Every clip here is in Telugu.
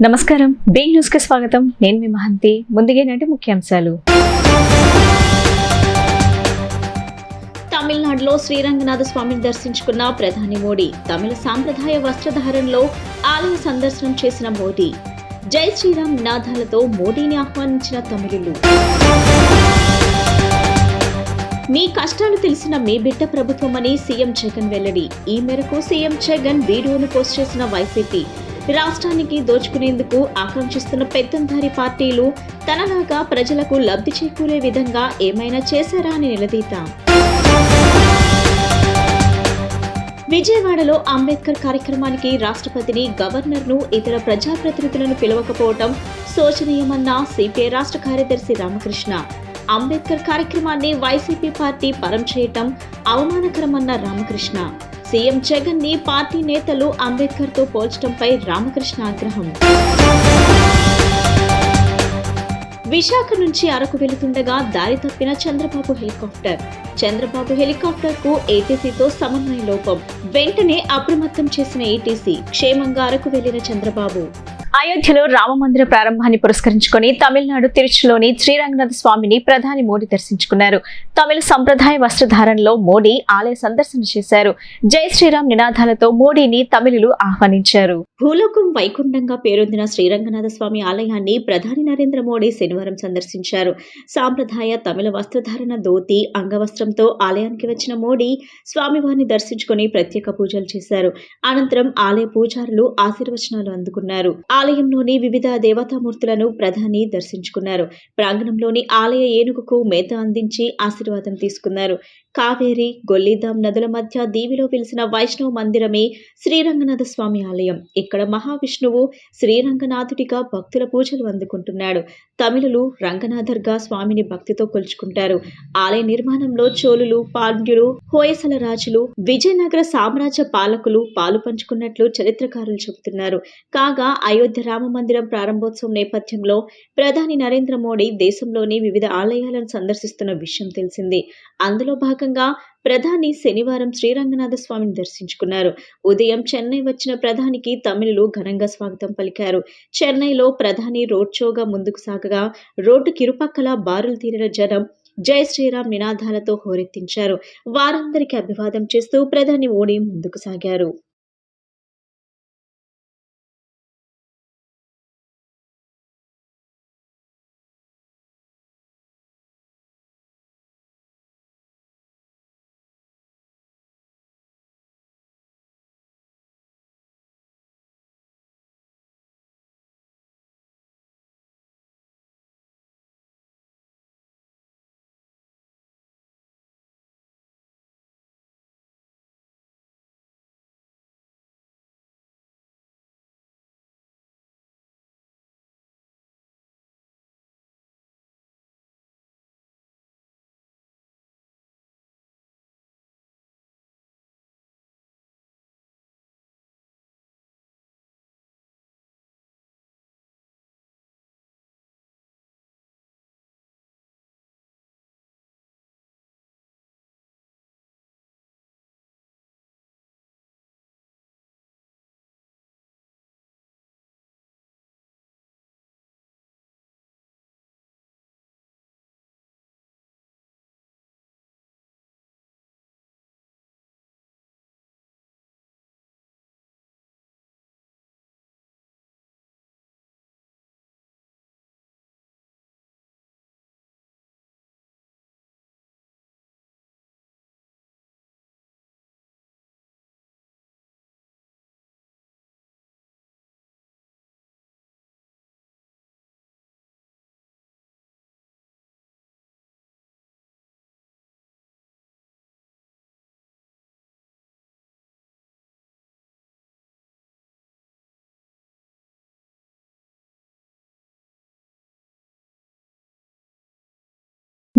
నమస్కారం, బిగ్ న్యూస్ కి స్వాగతం. నేను మీ మహంతి. ముందుగానంటే ముఖ్యాంశాలు. తమిళనాడులో శ్రీరంగనాథ స్వామిని దర్శించుకున్న ప్రధాని మోడీ. తమిళ సాంప్రదాయ వస్త్రధారణలో ఆలయ సందర్శనం చేసిన మోడీ. జై శ్రీరామ్ నినాదాలతో మోడీని ఆహ్వానించిన తమిళులు. మీ కష్టాలు తెలిసిన మీ బిడ్డ ప్రభుత్వమని సీఎం జగన్ వెల్లడి. ఈ మేరకు సీఎం జగన్ వీడియోను పోస్ట్ చేసిన వైసీపీ. రాష్ట్రానికి దోచుకునేందుకు ఆకాంక్షిస్తున్న పెత్తందారి పార్టీలు తనలాగా ప్రజలకు లబ్ధి చేకూరే విధంగా ఏమైనా చేశారా అని నిలదీత. విజయవాడలో అంబేద్కర్ కార్యక్రమానికి రాష్ట్రపతిని, గవర్నర్ను, ఇతర ప్రజాప్రతినిధులను పిలవకపోవడం శోచనీయమన్న సిపిఐ రాష్ట్ర కార్యదర్శి రామకృష్ణ. అంబేద్కర్ కార్యక్రమాన్ని వైసీపీ పార్టీ పరం చేయటం అవమానకరమన్న రామకృష్ణ. సీఎం జగన్ ని పార్టీ నేతలు అంబేద్కర్ తో పోల్చడంపై రామకృష్ణ ఆగ్రహం. విశాఖ నుంచి అరకు వెళుతుండగా దారి తప్పిన చంద్రబాబు హెలికాప్టర్. చంద్రబాబు హెలికాప్టర్ కు ఏటీసీతో సమన్వయ లోపం. వెంటనే అప్రమత్తం చేసిన ఏటీసీ. క్షేమంగా అరకు వెళ్లిన చంద్రబాబు. అయోధ్యలో రామమందిర ప్రారంభాన్ని పురస్కరించుకుని తమిళనాడు తిరుచిలోని శ్రీరంగనాథ స్వామిని ప్రధాని మోడీ దర్శించుకున్నారు. తమిళ సంప్రదాయ వస్త్రధారణలో మోడీ ఆలయ సందర్శన చేశారు. జై శ్రీరామ్ నినాదాలతో మోడీని తమిళులు ఆహ్వానించారు. భూలోకం వైకుంఠంగా పేరొందిన శ్రీరంగనాథ స్వామి ఆలయాన్ని ప్రధాని నరేంద్ర మోడీ శనివారం సందర్శించారు. సాంప్రదాయ తమిళ వస్త్రధారణ ధోతి, అంగవస్త్రంతో ఆలయానికి వచ్చిన మోడీ స్వామివారిని దర్శించుకుని ప్రత్యేక పూజలు చేశారు. అనంతరం ఆలయ పూజారులు ఆశీర్వచనాలు అందుకున్నారు. ఆలయంలోని వివిధ దేవతామూర్తులను ప్రధాని దర్శించుకున్నారు. ప్రాంగణంలోని ఆలయ ఏనుగుకు మేత అందించి ఆశీర్వాదం తీసుకున్నారు. కావేరి, గొల్లిదాం నదుల మధ్య దీవిలో వెలిసిన వైష్ణవ మందిరమే శ్రీరంగనాథ స్వామి ఆలయం. ఇక్కడ మహావిష్ణువు శ్రీరంగనాథుడిగా భక్తుల పూజలు అందుకుంటున్నాడు. తమిళులు రంగనాథర్గా స్వామిని భక్తితో కొలుచుకుంటారు. ఆలయ నిర్మాణంలో చోళులు, పాండ్యులు, హోయసల రాజులు, విజయనగర సామ్రాజ్య పాలకులు పాలు పంచుకున్నట్లు చరిత్రకారులు చెబుతున్నారు. కాగా అయోధ్య రామ మందిరం ప్రారంభోత్సవం నేపథ్యంలో ప్రధాని నరేంద్ర మోడీ దేశంలోని వివిధ ఆలయాలను సందర్శిస్తున్న విషయం తెలిసింది. అందులో భాగంగా ప్రధాని శనివారం శ్రీరంగనాథ స్వామిని దర్శించుకున్నారు. ఉదయం చెన్నై వచ్చిన ప్రధానికి తమిళులు ఘనంగా స్వాగతం పలికారు. చెన్నైలో ప్రధాని రోడ్ షోగా ముందుకు సాగగా రోడ్డుకి ఇరుపక్కల బారులు తీరిన జనం జై శ్రీరామ్ నినాదాలతో హోరెత్తించారు. వారందరికీ అభివాదం చేస్తూ ప్రధాని మోడీ ముందుకు సాగారు.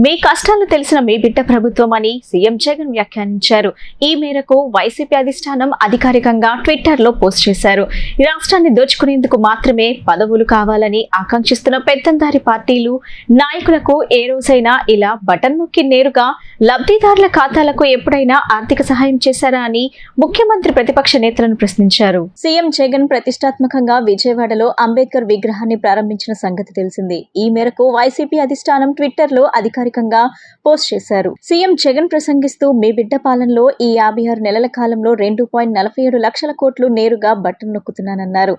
మీ కష్టాలు తెలిసిన మీ బిడ్డ ప్రభుత్వం అని సీఎం జగన్ వ్యాఖ్యానించారు. ఈ మేరకు వైసీపీ అధిష్టానం అధికారికంగా ట్విట్టర్ లో పోస్ట్ చేశారు. రాష్ట్రాన్ని దోచుకునేందుకు మాత్రమే పదవులు కావాలని ఆకాంక్షిస్తున్న పెత్తందారి పార్టీలు నాయకులకు ఏ రోజైనా ఇలా బటన్ నొక్కి నేరుగా లబ్ధిదారుల ఖాతాలకు ఎప్పుడైనా ఆర్థిక సహాయం చేశారా అని ముఖ్యమంత్రి ప్రతిపక్ష నేతలను ప్రశ్నించారు. సీఎం జగన్ ప్రతిష్టాత్మకంగా విజయవాడలో అంబేద్కర్ విగ్రహాన్ని ప్రారంభించిన సంగతి తెలిసింది. ఈ మేరకు వైసీపీ అధిష్టానం ట్విట్టర్ లో అధికారికంగా పోస్ట్ చేశారు. సీఎం జగన్ ప్రసంగిస్తూ మీ బిడ్డ పాలనలో ఈ 56 నెలల కాలంలో 2.47 లక్షల కోట్లు నేరుగా బటన్ నొక్కుతున్నానన్నారు.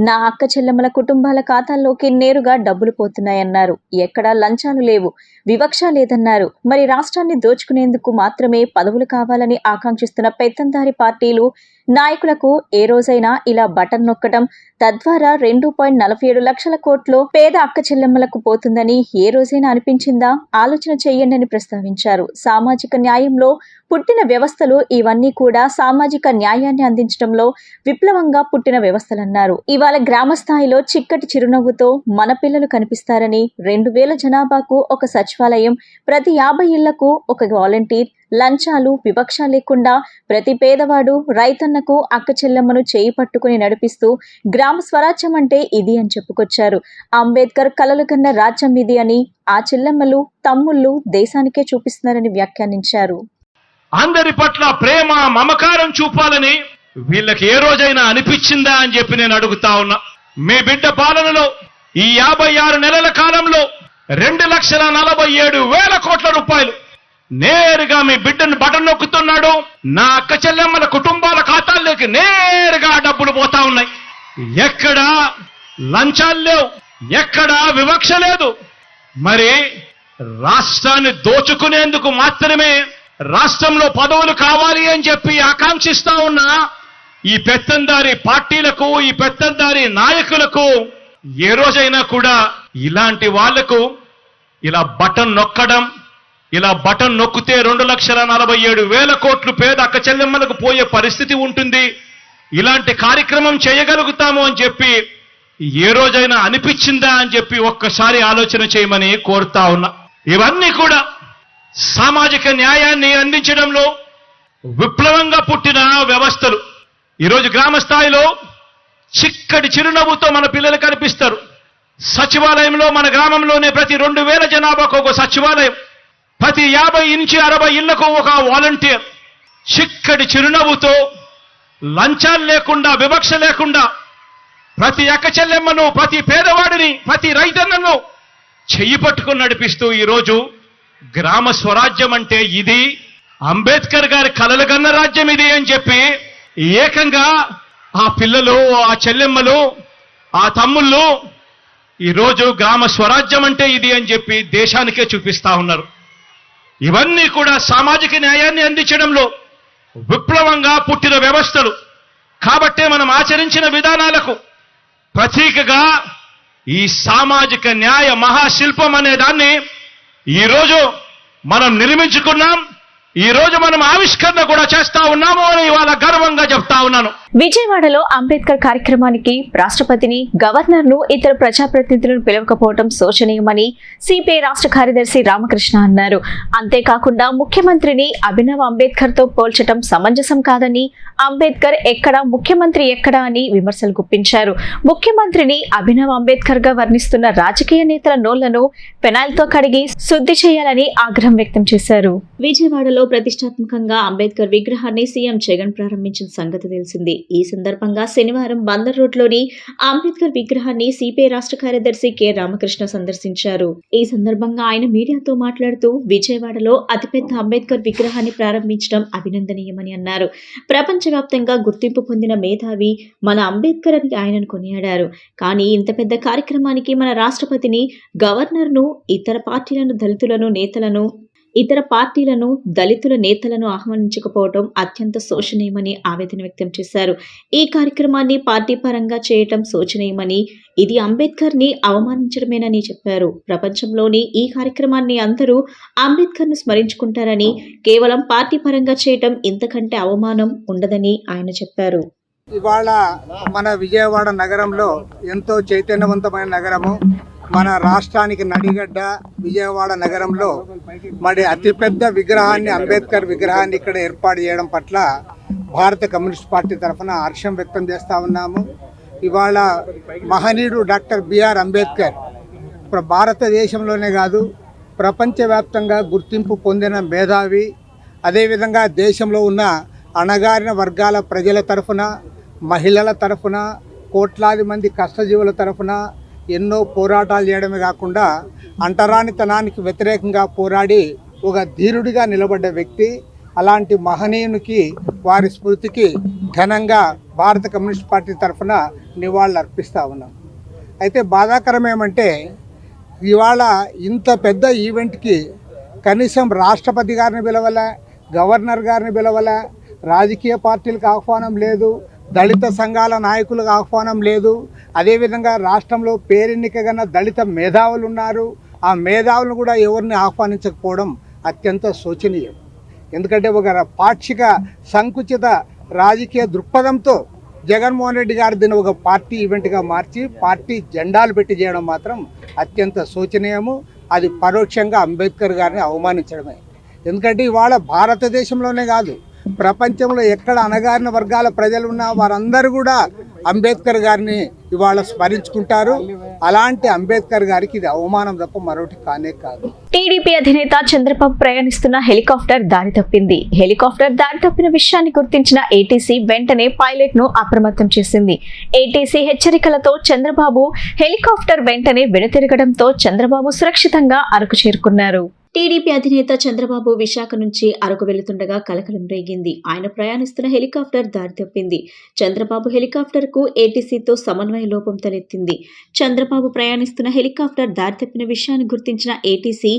నా అక్క చెల్లెమ్మల కుటుంబాల ఖాతాల్లోకి నేరుగా డబ్బులు పోతున్నాయన్నారు. ఎక్కడా లంచాలు లేవు, వివక్ష లేదన్నారు. మరి రాష్ట్రాన్ని దోచుకునేందుకు మాత్రమే పదవులు కావాలని ఆకాంక్షిస్తున్న పెత్తందారి పార్టీలు నాయకులకు ఏ రోజైనా ఇలా బటన్ నొక్కడం తద్వారా 2.47 లక్షల కోట్లు పేద అక్క చెల్లెమ్మలకు పోతుందని ఏ రోజైనా అనిపించిందా? ఆలోచన చేయండి అని ప్రస్తావించారు. సామాజిక న్యాయంలో పుట్టిన వ్యవస్థలు ఇవన్నీ కూడా సామాజిక న్యాయాన్ని అందించడంలో విప్లవంగా పుట్టిన వ్యవస్థలన్నారు. ఇవాళ గ్రామ స్థాయిలో చిక్కటి చిరునవ్వుతో మన పిల్లలు కనిపిస్తారని 2000 జనాభాకు ఒక సచివాలయం, ప్రతి 50 ఇళ్లకు ఒక వాలంటీర్, లంచాలు వివక్ష లేకుండా ప్రతి పేదవాడు రైతన్నకు అక్క చెల్లెమ్మను చేయి పట్టుకుని నడిపిస్తూ గ్రామ స్వరాజ్యం అంటే ఇది అని చెప్పుకొచ్చారు. అంబేద్కర్ కలలు కన్న రాజ్యం ఇది అని ఆ చెల్లెమ్మలు తమ్ముళ్ళు దేశానికే చూపిస్తున్నారని వ్యాఖ్యానించారు. అందరి పట్ల ప్రేమ మమకారం చూపాలని వీళ్ళకి ఏ రోజైనా అనిపించిందా అని చెప్పి నేను అడుగుతా ఉన్నా. మీ బిడ్డ పాలనలో ఈ 56 నెలల కాలంలో 2,47,000 కోట్ల రూపాయలు నేరుగా మీ బిడ్డను బటన్ నొక్కుతున్నాడు. నా అక్క చెల్లెమ్మల కుటుంబాల ఖాతాల్లోకి నేరుగా డబ్బులు పోతా ఉన్నాయి. ఎక్కడా లంచాలు లేవు, ఎక్కడా వివక్ష లేదు. మరి రాష్ట్రాన్ని దోచుకునేందుకు మాత్రమే రాష్ట్రంలో పదవులు కావాలి అని చెప్పి ఆకాంక్షిస్తా ఉన్న ఈ పెత్తందారి పార్టీలకు, ఈ పెత్తందారి నాయకులకు ఏ రోజైనా కూడా ఇలాంటి వాళ్లకు ఇలా బటన్ నొక్కడం, ఇలా బటన్ నొక్కితే 2,47,000 కోట్లు పేద అక్క చెల్లెమ్మలకు పోయే పరిస్థితి ఉంటుంది, ఇలాంటి కార్యక్రమం చేయగలుగుతాము అని చెప్పి ఏ రోజైనా అనిపించిందా అని చెప్పి ఒక్కసారి ఆలోచన చేయమని కోరుతా ఉన్నా. ఇవన్నీ కూడా సామాజిక న్యాయాన్ని అందించడంలో విప్లవంగా పుట్టిన వ్యవస్థలు. ఈరోజు గ్రామ స్థాయిలో చిక్కటి చిరునవ్వుతో మన పిల్లలు కనిపిస్తారు. సచివాలయంలో మన గ్రామంలోనే ప్రతి 2,000 జనాభాకు ఒక సచివాలయం, ప్రతి 50 నుంచి 60 ఇళ్లకు ఒక వాలంటీర్, చిక్కటి చిరునవ్వుతో లంచాలు లేకుండా వివక్ష లేకుండా ప్రతి అక్క చెల్లెమ్మను, ప్రతి పేదవాడిని, ప్రతి రైతన్నను చెయ్యి పట్టుకుని నడిపిస్తూ ఈరోజు గ్రామ స్వరాజ్యం అంటే ఇది, అంబేద్కర్ గారి కలలు కన్న రాజ్యం ఇది అని చెప్పి ఏకంగా ఆ పిల్లలు, ఆ చెల్లెమ్మలు, ఆ తమ్ముళ్ళు ఈరోజు గ్రామ స్వరాజ్యం అంటే ఇది అని చెప్పి దేశానికే చూపిస్తా ఉన్నారు. ఇవన్నీ కూడా సామాజిక న్యాయాన్ని అందించడంలో విప్లవంగా పుట్టిన వ్యవస్థలు. కాబట్టే మనం ఆచరించిన విధానాలకు ప్రతీకగా ఈ సామాజిక న్యాయ మహాశిల్పం అనే దాన్ని ఈరోజు మనం నిర్మించుకున్నాం. ఈ రోజు మనం ఆవిష్కరణ కూడా చేస్తా ఉన్నాము అని ఇవాళ గర్వంగా చెప్తా ఉన్నాను. విజయవాడలో అంబేద్కర్ కార్యక్రమానికి రాష్ట్రపతిని, గవర్నర్ ను, ఇతర ప్రజాప్రతినిధులను పిలవకపోవడం శోచనీయమని సిపిఐ రాష్ట్ర కార్యదర్శి రామకృష్ణ అన్నారు. అంతేకాకుండా ముఖ్యమంత్రిని అభినవ్ అంబేద్కర్ తో పోల్చడం సమంజసం కాదని, అంబేద్కర్ ఎక్కడా ముఖ్యమంత్రి ఎక్కడా అని విమర్శలు గుప్పించారు. ముఖ్యమంత్రిని అభినవ్ అంబేద్కర్ గా వర్ణిస్తున్న రాజకీయ నేతల నోళ్లను పెనాయిల్ తో కడిగి శుద్ధి చేయాలని ఆగ్రహం వ్యక్తం చేశారు. విజయవాడలో ప్రతిష్టాత్మకంగా అంబేద్కర్ విగ్రహాన్ని సీఎం జగన్ ప్రారంభించిన సంగతి తెలిసింది. ఈ సందర్భంగా శనివారం బందర్ రోడ్లోని అంబేద్కర్ విగ్రహాన్ని సిపిఐ రాష్ట్ర కార్యదర్శి కె రామకృష్ణ సందర్శించారు. ఈ సందర్భంగా ఆయన మీడియాతో మాట్లాడుతూ విజయవాడలో అతిపెద్ద అంబేద్కర్ విగ్రహాన్ని ప్రారంభించడం అభినందనీయమని అన్నారు. ప్రపంచవ్యాప్తంగా గుర్తింపు పొందిన మేధావి మన అంబేద్కర్ అని ఆయనను కొనియాడారు. కానీ ఇంత పెద్ద కార్యక్రమానికి మన రాష్ట్రపతిని, గవర్నర్ను, ఇతర పార్టీలను దళితుల నేతలను ఆహ్వానించకపోవడం అత్యంత శోచనీయమని ఆవేదన వ్యక్తం చేశారు. ఈ కార్యక్రమాన్ని పార్టీ పరంగా చేయటం శోచనీయమని, ఇది అంబేద్కర్ ని అవమానించడమేనని చెప్పారు. ప్రపంచంలోని ఈ కార్యక్రమాన్ని అందరూ అంబేద్కర్ ను స్మరించుకుంటారని, కేవలం పార్టీ పరంగా చేయటం ఇంతకంటే అవమానం ఉండదని ఆయన చెప్పారు. ఇవాళ మన విజయవాడ నగరంలో ఎంతో చైతన్యవంతమైన నగరము. మన రాష్ట్రానికి నడిగడ్డ విజయవాడ నగరంలో మరి అతిపెద్ద విగ్రహాన్ని, అంబేద్కర్ విగ్రహాన్ని ఇక్కడ ఏర్పాటు చేయడం పట్ల భారత కమ్యూనిస్ట్ పార్టీ తరఫున హర్షం వ్యక్తం చేస్తూ ఉన్నాము. ఇవాళ మహనీయుడు డాక్టర్ బిఆర్ అంబేద్కర్ భారతదేశంలోనే కాదు ప్రపంచవ్యాప్తంగా గుర్తింపు పొందిన మేధావి. అదేవిధంగా దేశంలో ఉన్న అణగారిన వర్గాల ప్రజల తరఫున, మహిళల తరఫున, కోట్లాది మంది కష్టజీవుల తరఫున ఎన్నో పోరాటాలు చేయడమే కాకుండా అంటరానితనానికి వ్యతిరేకంగా పోరాడి ఒక ధీరుడిగా నిలబడ్డ వ్యక్తి. అలాంటి మహనీయునికి వారి స్మృతికి ఘనంగా భారత కమ్యూనిస్ట్ పార్టీ తరఫున నివాళులు అర్పిస్తూ ఉన్నాం. అయితే బాధాకరం ఏమంటే ఇవాళ ఇంత పెద్ద ఈవెంట్కి కనీసం రాష్ట్రపతి గారిని పిలవలే, గవర్నర్ గారిని పిలవలే, రాజకీయ పార్టీలకు ఆహ్వానం లేదు, దళిత సంఘాల నాయకులకు ఆహ్వానం లేదు. అదేవిధంగా రాష్ట్రంలో పేరెన్నికగన్న దళిత మేధావులు ఉన్నారు. ఆ మేధావులను కూడా ఎవరిని ఆహ్వానించకపోవడం అత్యంత శోచనీయం. ఎందుకంటే ఒక పాక్షిక సంకుచిత రాజకీయ దృక్పథంతో జగన్మోహన్ రెడ్డి గారు దీన్ని ఒక పార్టీ ఈవెంట్గా మార్చి పార్టీ జెండాలు పెట్టి చేయడం మాత్రం అత్యంత శోచనీయము. అది పరోక్షంగా అంబేద్కర్ గారిని అవమానించడమే. ఎందుకంటే ఇవాళ భారతదేశంలోనే కాదు ప్రపంచంలో ఎక్కడ అణగారిన వర్గాల ప్రజలు ఉన్నా వారందరూ కూడా అంబేద్కర్ గారిని ఇవాళ స్మరించుకుంటారు. అలాంటి అంబేద్కర్ గారికి ఇది అవమానం తప్ప మరొకటి కానే కాదు. టీడీపీ అధినేత చంద్రబాబు ప్రయాణిస్తున్న హెలికాప్టర్ దారి తప్పింది. హెలికాప్టర్ దారి తప్పిన విషయాన్ని గుర్తించిన ఏటీసీ వెంటనే పైలట్ ను అప్రమత్తం చేసింది. ఏటీసీ హెచ్చరికలతో చంద్రబాబు హెలికాప్టర్ వెంటనే వెనుతిరగడంతో చంద్రబాబు సురక్షితంగా అరకు చేరుకున్నారు. టీడీపీ అధినేత చంద్రబాబు విశాఖ నుంచి అరకు వెళుతుండగా కలకలం రేగింది. ఆయన ప్రయాణిస్తున్న హెలికాప్టర్ దారి తప్పింది. చంద్రబాబు హెలికాప్టర్ కు ఏటీసీతో సమన్వయ లోపం తలెత్తింది. చంద్రబాబు ప్రయాణిస్తున్న హెలికాప్టర్ దారి తప్పిన విషయాన్ని గుర్తించిన ఏటీసీ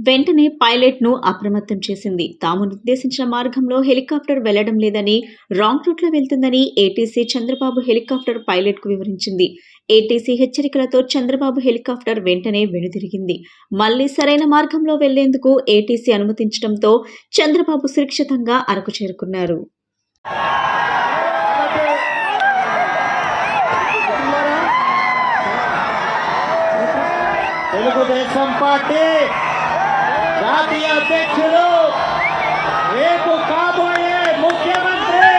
వెంటనే పైలట్ ను అప్రమత్తం చేసింది. తాము నిర్దేశించిన మార్గంలో హెలికాప్టర్ వెళ్లడం లేదని, రాంగ్ రూట్ లో వెళ్తుందని ఏటీసీ చంద్రబాబు హెలికాప్టర్ పైలట్ కు వివరించింది. ఏటీసీ హెచ్చరికలతో చంద్రబాబు హెలికాప్టర్ వెంటనే వెనుదిరిగింది. మళ్లీ సరైన మార్గంలో వెళ్లేందుకు ఏటీసీ అనుమతించడంతో చంద్రబాబు సురక్షితంగా అరకు చేరుకున్నారు. తెలుగుదేశం పార్టీ జాతీయ అధ్యక్షులు, రేపు కాబోయే ముఖ్యమంత్రి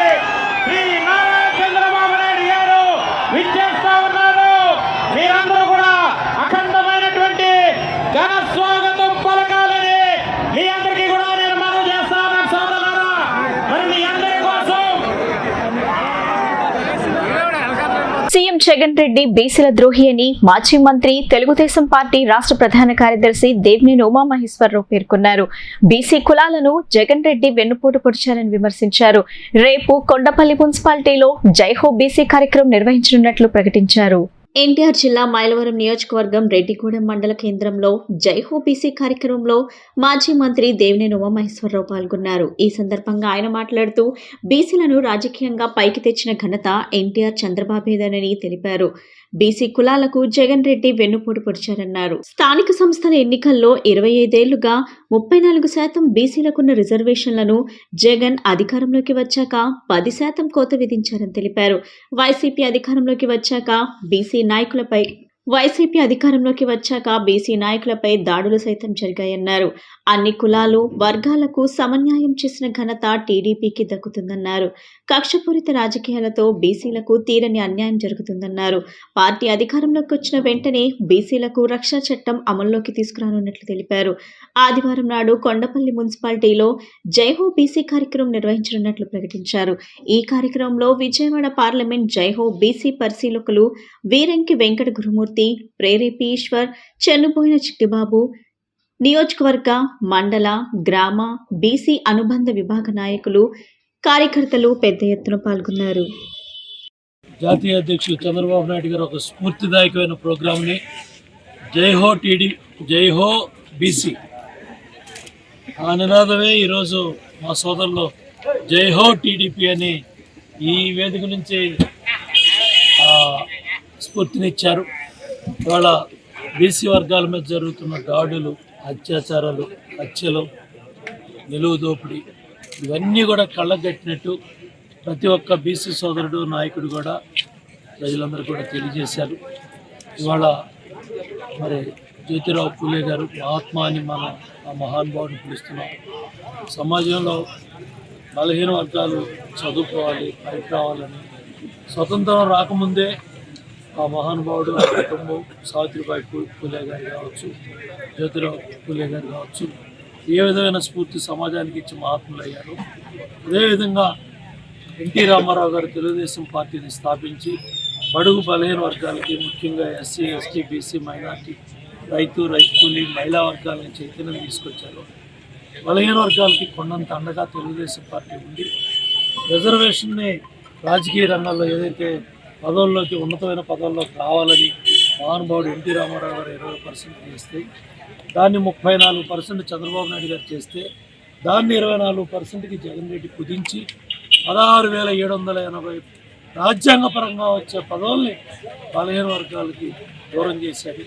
శ్రీ నారా చంద్రబాబు నాయుడు గారు విచ్చేస్తా ఉన్నారు. మీరందరూ కూడా అఖండమైనటువంటి ఘన స్వాగతం పలకాలని మీ అందరికీ కూడా నేను మనవి చేస్తాను సోదరులారా. మరి మీ అందరి కోసం సీఎం జగన్ రెడ్డి బీసీల ద్రోహి అని మాజీ మంత్రి, తెలుగుదేశం పార్టీ రాష్ట్ర ప్రధాన కార్యదర్శి దేవినేని ఉమామహేశ్వరరావు పేర్కొన్నారు. బీసీ కులాలను జగన్ రెడ్డి వెన్నుపోటు పొడిచారని విమర్శించారు. రేపు కొండపల్లి మున్సిపాలిటీలో జైహో బీసీ కార్యక్రమం నిర్వహించనున్నట్లు ప్రకటించారు. ఎన్టీఆర్ జిల్లా మైలవరం నియోజకవర్గం రెడ్డిగూడెం మండల కేంద్రంలో జైహో బీసీ కార్యక్రమంలో మాజీ మంత్రి దేవినేని ఉమామహేశ్వరరావు పాల్గొన్నారు. ఈ సందర్భంగా ఆయన మాట్లాడుతూ బీసీలను రాజకీయంగా పైకి తెచ్చిన ఘనత ఎన్టీఆర్ చంద్రబాబేదనని తెలిపారు. బీసీ కులాలకు జగన్ రెడ్డి వెన్నుపోటు పొడిచారన్నారు. స్థానిక సంస్థల ఎన్నికల్లో 25 ఏళ్లుగా 34% బీసీలకున్న రిజర్వేషన్లను జగన్ అధికారంలోకి వచ్చాక 10% కోత విధించారని తెలిపారు. వైసీపీ అధికారంలోకి వచ్చాక బీసీ నాయకులపై దాడులు సైతం జరిగాయన్నారు. అన్ని కులాలు, వర్గాలకు సమన్యాయం చేసిన ఘనత టీడీపీకి దక్కుతుందన్నారు. కక్షపూరిత రాజకీయాలతో బీసీలకు తీరని అన్యాయం జరుగుతుందన్నారు. పార్టీ అధికారంలోకి వచ్చిన వెంటనే బీసీలకు రక్షా చట్టం అమల్లోకి తీసుకురానున్నట్లు తెలిపారు. ఆదివారం నాడు కొండపల్లి మున్సిపాలిటీలో జైహో బీసీ కార్యక్రమం నిర్వహించనున్నట్లు ప్రకటించారు. ఈ కార్యక్రమంలో విజయవాడ పార్లమెంట్ జైహో బీసీ పరిశీలకులు వీరంకి వెంకట గురుమూర్తి, ప్రేరేపి ఈశ్వర్, చెన్నుబోయిన చిట్టిబాబు, నియోజకవర్గ, మండల, గ్రామ బీసీ అనుబంధ విభాగ నాయకులు, కార్యకర్తలు పెద్ద ఎత్తున పాల్గొన్నారు. జాతీయ అధ్యక్షులు చంద్రబాబు నాయుడు గారు ఒక స్ఫూర్తిదాయకమైన ప్రోగ్రాంని జైహో బీసీ ఆ నినాదమే ఈరోజు మా సోదరులు జైహో టీడీపీ అని ఈ వేదిక నుంచి స్ఫూర్తినిచ్చారు. ఇవాళ బీసీ వర్గాల మీద జరుగుతున్న దాడులు, అత్యాచారాలు, హత్యలు, నిలువు దోపిడీ ఇవన్నీ కూడా కళ్ళగట్టినట్టు ప్రతి ఒక్క బీసీ సోదరుడు, నాయకుడు కూడా ప్రజలందరూ కూడా తెలియజేశారు. ఇవాళ మరి జ్యోతిరావు పూలే గారు మహాత్మా అని మనం ఆ మహానుభావుని పిలుస్తున్నాం. సమాజంలో బలహీన వర్గాలు చదువుకోవాలి, పైకి రావాలని స్వతంత్రం రాకముందే ఆ మహానుభావుడు ఆ కుటుంబం సావిత్రిబాయి పూలే గారు కావచ్చు, జ్యోతిరావు పూలే గారు కావచ్చు, ఏ విధమైన స్ఫూర్తి సమాజానికి ఇచ్చి మహాత్ములు అయ్యారు. అదేవిధంగా ఎన్టీ రామారావు గారు తెలుగుదేశం పార్టీని స్థాపించి బడుగు బలహీన వర్గాలకి, ముఖ్యంగా ఎస్సీ, ఎస్టీ, బీసీ, మైనార్టీ, రైతు కూలీ, మహిళా వర్గాలని చైతన్యం తీసుకొచ్చారు. బలహీన వర్గాలకి కొండంత అండగా తెలుగుదేశం పార్టీ ఉంది. రిజర్వేషన్ని రాజకీయ రంగంలో ఏదైతే పదవుల్లోకి, ఉన్నతమైన పదవుల్లోకి రావాలని మహానుభావుడు ఎన్టీ రామారావు గారు 20% చేస్తే, దాన్ని 34% చంద్రబాబు నాయుడు గారు చేస్తే, దాన్ని 24%కి జగన్ రెడ్డి కుదించి 16,780 రాజ్యాంగపరంగా వచ్చే పదవుల్ని బలహీన వర్గాలకి దూరం చేశారు.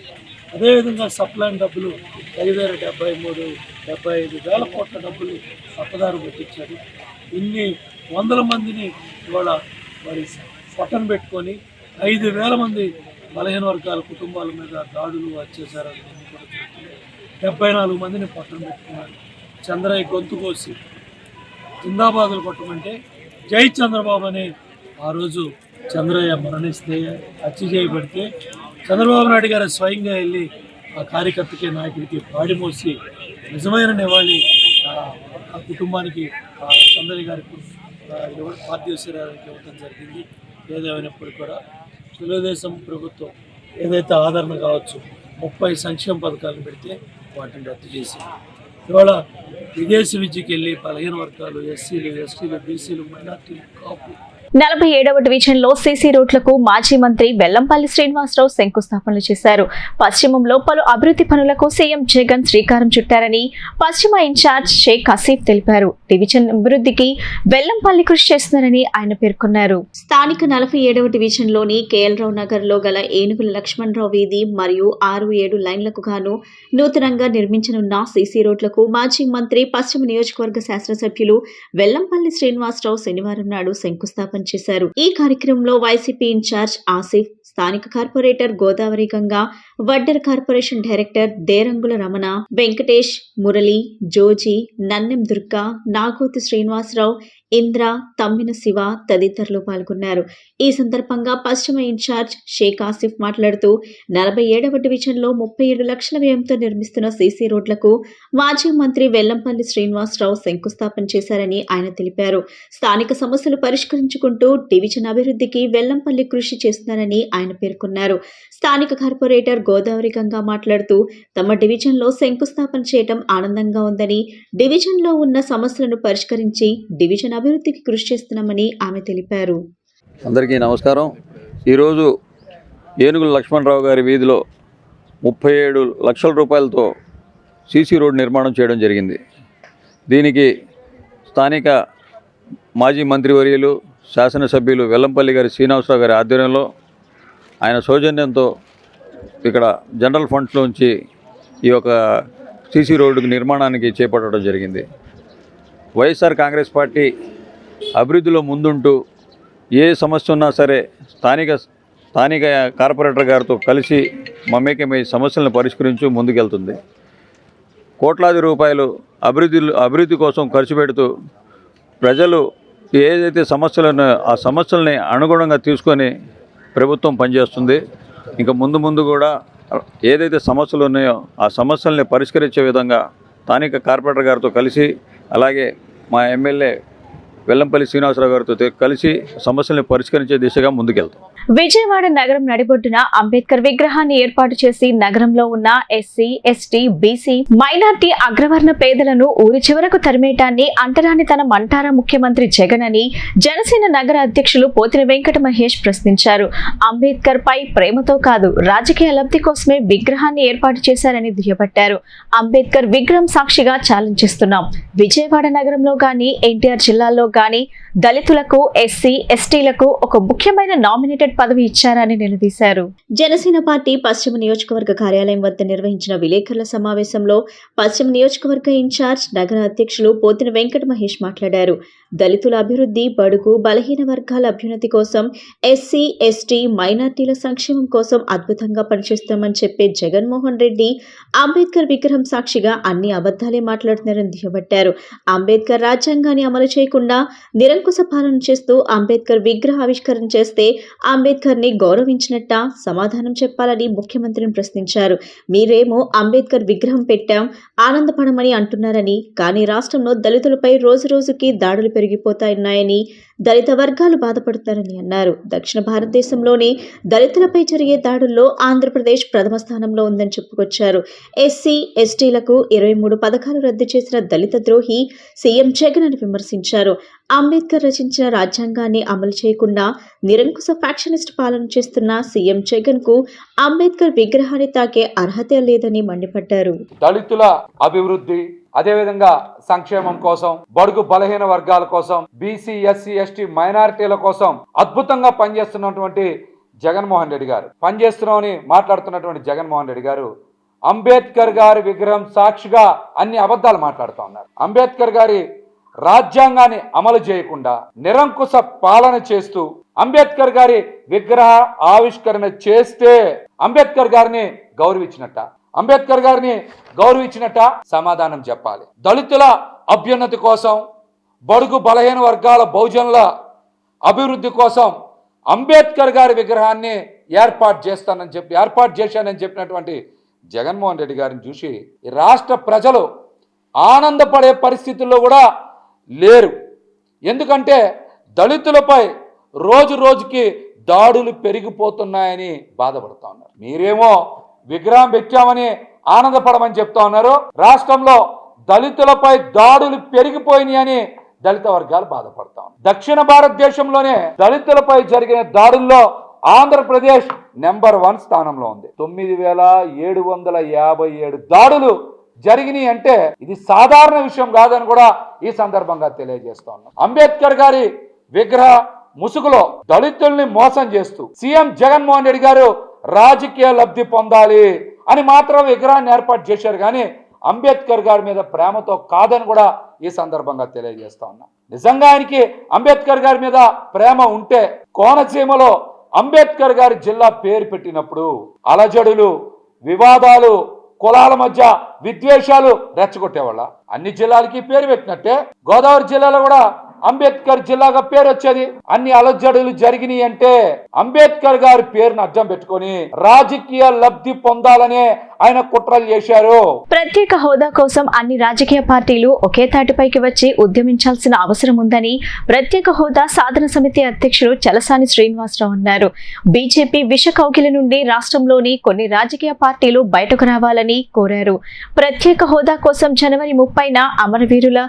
అదేవిధంగా సప్లైన్ డబ్బులు 5,073-75 వేల కోట్ల డబ్బులు పక్కదారు పెట్టించారు. ఇన్ని వందల మందిని ఇవాళ మరి పట్టణ పెట్టుకొని 5,000 మంది బలహీన వర్గాల కుటుంబాల మీద దాడులు అత్యాచారాలు కూడా జరుగుతున్నాయి. 74 మందిని పట్టణ పెట్టుకున్నారు. చంద్రయ్య గొంతు కోసి జిందాబాదులు కొట్టమంటే జై చంద్రబాబు అని ఆ రోజు చంద్రయ్య మరణిస్తే, హత్య చేయబడితే చంద్రబాబు నాయుడు గారు స్వయంగా వెళ్ళి ఆ కార్యకర్తకి, నాయకుడికి పాడి మోసి నిజమైన నివాళి ఆ కుటుంబానికి, చంద్రయ్య గారికి పార్థివ శరీరానికి ఇవ్వడం జరిగింది. ఏదేమైనప్పుడు కూడా తెలుగుదేశం ప్రభుత్వం ఏదైతే ఆదరణ కావచ్చు 30 సంక్షేమ పథకాలను పెడితే వాటిని రద్దు చేసి ఇవాళ విదేశీ విద్యకి వెళ్ళి బలహీన వర్గాలు, ఎస్సీలు, ఎస్టీలు, బీసీలు, మైనార్టీలు, కాపు 47వ డివిజన్లో సీసీ రోడ్లకు మాజీ మంత్రి వెల్లంపల్లి శ్రీనివాసరావు శంకుస్థాపనలు చేశారు. పశ్చిమంలో పలు అభివృద్ధి పనులకు సీఎం జగన్ శ్రీకారం చుట్టారని పశ్చిమ ఇన్ఛార్జ్ షేక్ హసీఫ్ తెలిపారు. డివిజన్ అభివృద్ధికి వెల్లంపల్లి కృషి చేస్తున్నారని ఆయన పేర్కొన్నారు. స్థానిక 47వ డివిజన్లోని కేఎల్ రావు నగర్లో గల ఏనుగుల లక్ష్మణరావు వీధి మరియు 6-7 లైన్లకు గాను నూతనంగా నిర్మించనున్న సీసీ రోడ్లకు మాజీ మంత్రి, పశ్చిమ నియోజకవర్గ శాసనసభ్యులు వెల్లంపల్లి శ్రీనివాసరావు శనివారం నాడు శంకుస్థాపన చేశారు. ఈ కార్యక్రమంలో వైసీపీ ఇన్ఛార్జ్ ఆసిఫ్, స్థానిక కార్పొరేటర్ గోదావరి గంగా, వడ్డెర కార్పొరేషన్ డైరెక్టర్ దేరంగుల రమణ, వెంకటేష్, మురళి, జోజి, నన్నెం దుర్గా, నాగోతి శ్రీనివాసరావు, ఇంద్ర, తమ్మిన శివ తదితరులు పాల్గొన్నారు. ఈ సందర్భంగా పశ్చిమ ఇన్ఛార్జ్ షేక్ ఆసిఫ్ మాట్లాడుతూ 47వ డివిజన్లో 37 లక్షల వ్యయంతో నిర్మిస్తున్న సీసీ రోడ్లకు మాజీ మంత్రి వెల్లంపల్లి శ్రీనివాసరావు శంకుస్థాపన చేశారని ఆయన తెలిపారు. స్థానిక సమస్యలు పరిష్కరించుకుంటూ డివిజన్ అభివృద్ధికి వెల్లంపల్లి కృషి చేస్తున్నారని ఆయన పేర్కొన్నారు. స్థానిక కార్పొరేటర్ గోదావరి గంగా మాట్లాడుతూ తమ డివిజన్లో శంకుస్థాపన చేయడం ఆనందంగా ఉందని, డివిజన్లో ఉన్న సమస్యలను పరిష్కరించి డివిజన్ అభివృద్ధికి కృషి చేస్తున్నామని ఆమె తెలిపారు. అందరికీ నమస్కారం. ఈరోజు ఏనుగుల లక్ష్మణరావు గారి వీధిలో 37 లక్షల రూపాయలతో సీసీ రోడ్ నిర్మాణం చేయడం జరిగింది. దీనికి స్థానిక మాజీ మంత్రివర్యులు, శాసనసభ్యులు వెల్లంపల్లి గారి శ్రీనివాసరావు గారి ఆధ్వర్యంలో, ఆయన సౌజన్యంతో ఇక్కడ జనరల్ ఫండ్స్లోంచి ఈ యొక్క సీసీ రోడ్డు నిర్మాణానికి చేపట్టడం జరిగింది. వైఎస్ఆర్ కాంగ్రెస్ పార్టీ అభివృద్ధిలో ముందుంటూ ఏ సమస్య ఉన్నా సరే స్థానిక కార్పొరేటర్ గారితో కలిసి మమేకమై సమస్యలను పరిష్కరించు ముందుకెళ్తుంది. కోట్లాది రూపాయలు అభివృద్ధి కోసం ఖర్చు పెడుతూ ప్రజలు ఏదైతే సమస్యలు ఉన్నాయో ఆ సమస్యల్ని అనుగుణంగా తీసుకొని ప్రభుత్వం పనిచేస్తుంది. ఇంకా ముందు కూడా ఏదైతే సమస్యలు ఉన్నాయో ఆ సమస్యల్ని పరిష్కరించే విధంగా స్థానిక కార్పొరేటర్ గారితో కలిసి, అలాగే మా ఎమ్మెల్యే వెల్లంపల్లి శ్రీనివాసరావు గారితో కలిసి సమస్యలను పరిష్కరించే దిశగా ముందుకెళ్తాం. విజయవాడ నగరం నడిబొడ్డున అంబేద్కర్ విగ్రహాన్ని ఏర్పాటు చేసి నగరంలో ఉన్న ఎస్సీ, ఎస్టీ, బీసీ, మైనార్టీ, అగ్రవర్ణ పేదలను ఊరి చివరకు తరిమేయటాన్ని అంటరానితనం అంటారా ముఖ్యమంత్రి జగన్ అని జనసేన నగర అధ్యక్షులు పోతిన వెంకట మహేష్ ప్రశ్నించారు. అంబేద్కర్ పై ప్రేమతో కాదు, రాజకీయ లబ్ధి కోసమే విగ్రహాన్ని ఏర్పాటు చేశారని దుయ్యబట్టారు. అంబేద్కర్ విగ్రహం సాక్షిగా ఛాలెంజ్ చేస్తున్నాం. విజయవాడ నగరంలో గాని, ఎన్టీఆర్ జిల్లాలో గాని దళితులకు, ఎస్సీ, ఎస్టీలకు ఒక ముఖ్యమైన నామినేటెడ్ పదవి ఇచ్చారని నిలదీశారు. జనసేన పార్టీ పశ్చిమ నియోజకవర్గ కార్యాలయం వద్ద నిర్వహించిన విలేకరుల సమావేశంలో పశ్చిమ నియోజకవర్గ ఇన్ఛార్జ్ నగర అధ్యక్షులు పోతిన వెంకట మహేష్ మాట్లాడారు. దళితుల అభివృద్ధి, బడుగు, బలహీన వర్గాల అభ్యున్నతి కోసం, ఎస్సీ, ఎస్టీ, మైనార్టీల సంక్షేమం కోసం అద్భుతంగా పనిచేస్తామని చెప్పే జగన్మోహన్ రెడ్డి అంబేద్కర్ విగ్రహం సాక్షిగా అన్ని అబద్ధాలే మాట్లాడుతున్నారని దుయ్యబట్టారు. అంబేద్కర్ రాజ్యాంగాన్ని అమలు చేయకుండా నిరంకుశ పాలన చేస్తూ అంబేద్కర్ విగ్రహ ఆవిష్కరణ చేస్తే అంబేద్కర్ ని గౌరవించినట్ట సమాధానం చెప్పాలని ముఖ్యమంత్రిని ప్రశ్నించారు. మీరేమో అంబేద్కర్ విగ్రహం పెట్టాం, ఆనందపడమని అంటున్నారని, కానీ రాష్ట్రంలో దళితులపై రోజు రోజుకి దాడులు పెరిగిపోతున్నాయని, దళిత వర్గాలు బాధపడుతున్నారని అన్నారు. దక్షిణ భారతదేశంలోనే దళితులపై జరిగే దాడుల్లో ఆంధ్రప్రదేశ్ ప్రథమ స్థానంలో ఉందని చెప్పుకొచ్చారు. ఎస్సీ, ఎస్టీలకు 23 పథకాలు రద్దు చేసిన దళిత ద్రోహి సీఎం జగన్ అని విమర్శించారు. అంబేద్కర్ రచించిన రాజ్యాంగాన్ని అమలు చేయకుండా నిరంకుశ ఫ్యాక్షనిస్ట్ పాలన చేస్తున్న సీఎం జగన్ కు అంబేద్కర్ విగ్రహాన్ని తాకే అర్హత లేదని మండిపడ్డారు. దళితుల అభివృద్ధి, అదేవిధంగా సంక్షేమం కోసం, బడుగు బలహీన వర్గాల కోసం, బీసీ, ఎస్సీ, ఎస్టీ, మైనారిటీల కోసం అద్భుతంగా పనిచేస్తున్నటువంటి జగన్మోహన్ రెడ్డి గారు, పనిచేస్తున్నామని మాట్లాడుతున్నటువంటి జగన్మోహన్ రెడ్డి గారు అంబేద్కర్ గారి విగ్రహం సాక్షిగా అన్ని అబద్ధాలు మాట్లాడుతూ ఉన్నారు. అంబేద్కర్ గారి రాజ్యాంగాన్ని అమలు చేయకుండా నిరంకుశ పాలన చేస్తూ అంబేద్కర్ గారి విగ్రహ ఆవిష్కరణ చేస్తే అంబేద్కర్ గారిని గౌరవించినట్ట, అంబేద్కర్ గారిని గౌరవించినట్ట సమాధానం చెప్పాలి. దళితుల అభ్యున్నతి కోసం, బడుగు బలహీన వర్గాల బహుజనుల అభివృద్ధి కోసం అంబేద్కర్ గారి విగ్రహాన్ని ఏర్పాటు చేశానని చెప్పినటువంటి జగన్మోహన్ రెడ్డి గారిని చూసి రాష్ట్ర ప్రజలు ఆనందపడే పరిస్థితుల్లో కూడా లేరు. ఎందుకంటే దళితులపై రోజు రోజుకి దాడులు పెరిగిపోతున్నాయని బాధపడుతూ ఉన్నారు. మీరేమో విగ్రహం పెట్టామని ఆనందపడమని చెప్తా ఉన్నారు. రాష్ట్రంలో దళితులపై దాడులు పెరిగిపోయినాయని దళిత వర్గాలు బాధపడతా ఉన్నారు. దక్షిణ భారతదేశంలోనే దళితులపై జరిగిన దాడుల్లో ఆంధ్రప్రదేశ్ నెంబర్ 1 స్థానంలో ఉంది. 9,757 దాడులు జరిగినాయి అంటే ఇది సాధారణ విషయం కాదని కూడా ఈ సందర్భంగా తెలియజేస్తా ఉన్నాం. అంబేద్కర్ గారి విగ్రహ ముసుగులో దళితుల్ని మోసం చేస్తూ సీఎం జగన్మోహన్ రెడ్డి గారు రాజకీయ లబ్ధి పొందాలి అని మాత్రం విగ్రహాన్ని ఏర్పాటు చేశారు, కానీ అంబేద్కర్ గారి మీద ప్రేమతో కాదని కూడా ఈ సందర్భంగా తెలియజేస్తా ఉన్నా. నిజంగా ఆయనకి అంబేద్కర్ గారి మీద ప్రేమ ఉంటే కోనసీమలో అంబేద్కర్ గారి జిల్లా పేరు పెట్టినప్పుడు అలజడులు, వివాదాలు, కులాల మధ్య విద్వేషాలు రెచ్చగొట్టేవాళ్ళ. అన్ని జిల్లాలకి పేరు పెట్టినట్టే గోదావరి జిల్లాలో కూడా అంబేద్కర్ జిల్లాగా పేరు వచ్చేది. అన్ని అలజడులు జరిగినాయి అంటే అంబేద్కర్ గారి పేరును అడ్డం పెట్టుకొని రాజకీయ లబ్ధి పొందాలనే ఆయన కుట్రలు చేశారు. ప్రత్యేక హోదా కోసం అన్ని రాజకీయ పార్టీలు ఒకే తాటిపైకి వచ్చి ఉద్యమించాల్సిన అవసరం ఉందని ప్రత్యేక హోదా సాధన సమితి అధ్యక్షుడు చలసాని శ్రీనివాసరావు అన్నారు. బీజేపీ విష కౌగిలి నుండి రాష్ట్రంలోని కొన్ని రాజకీయ పార్టీలు బయటకు రావాలని కోరారు. ప్రత్యేక హోదా కోసం జనవరి 30న అమరవీరుల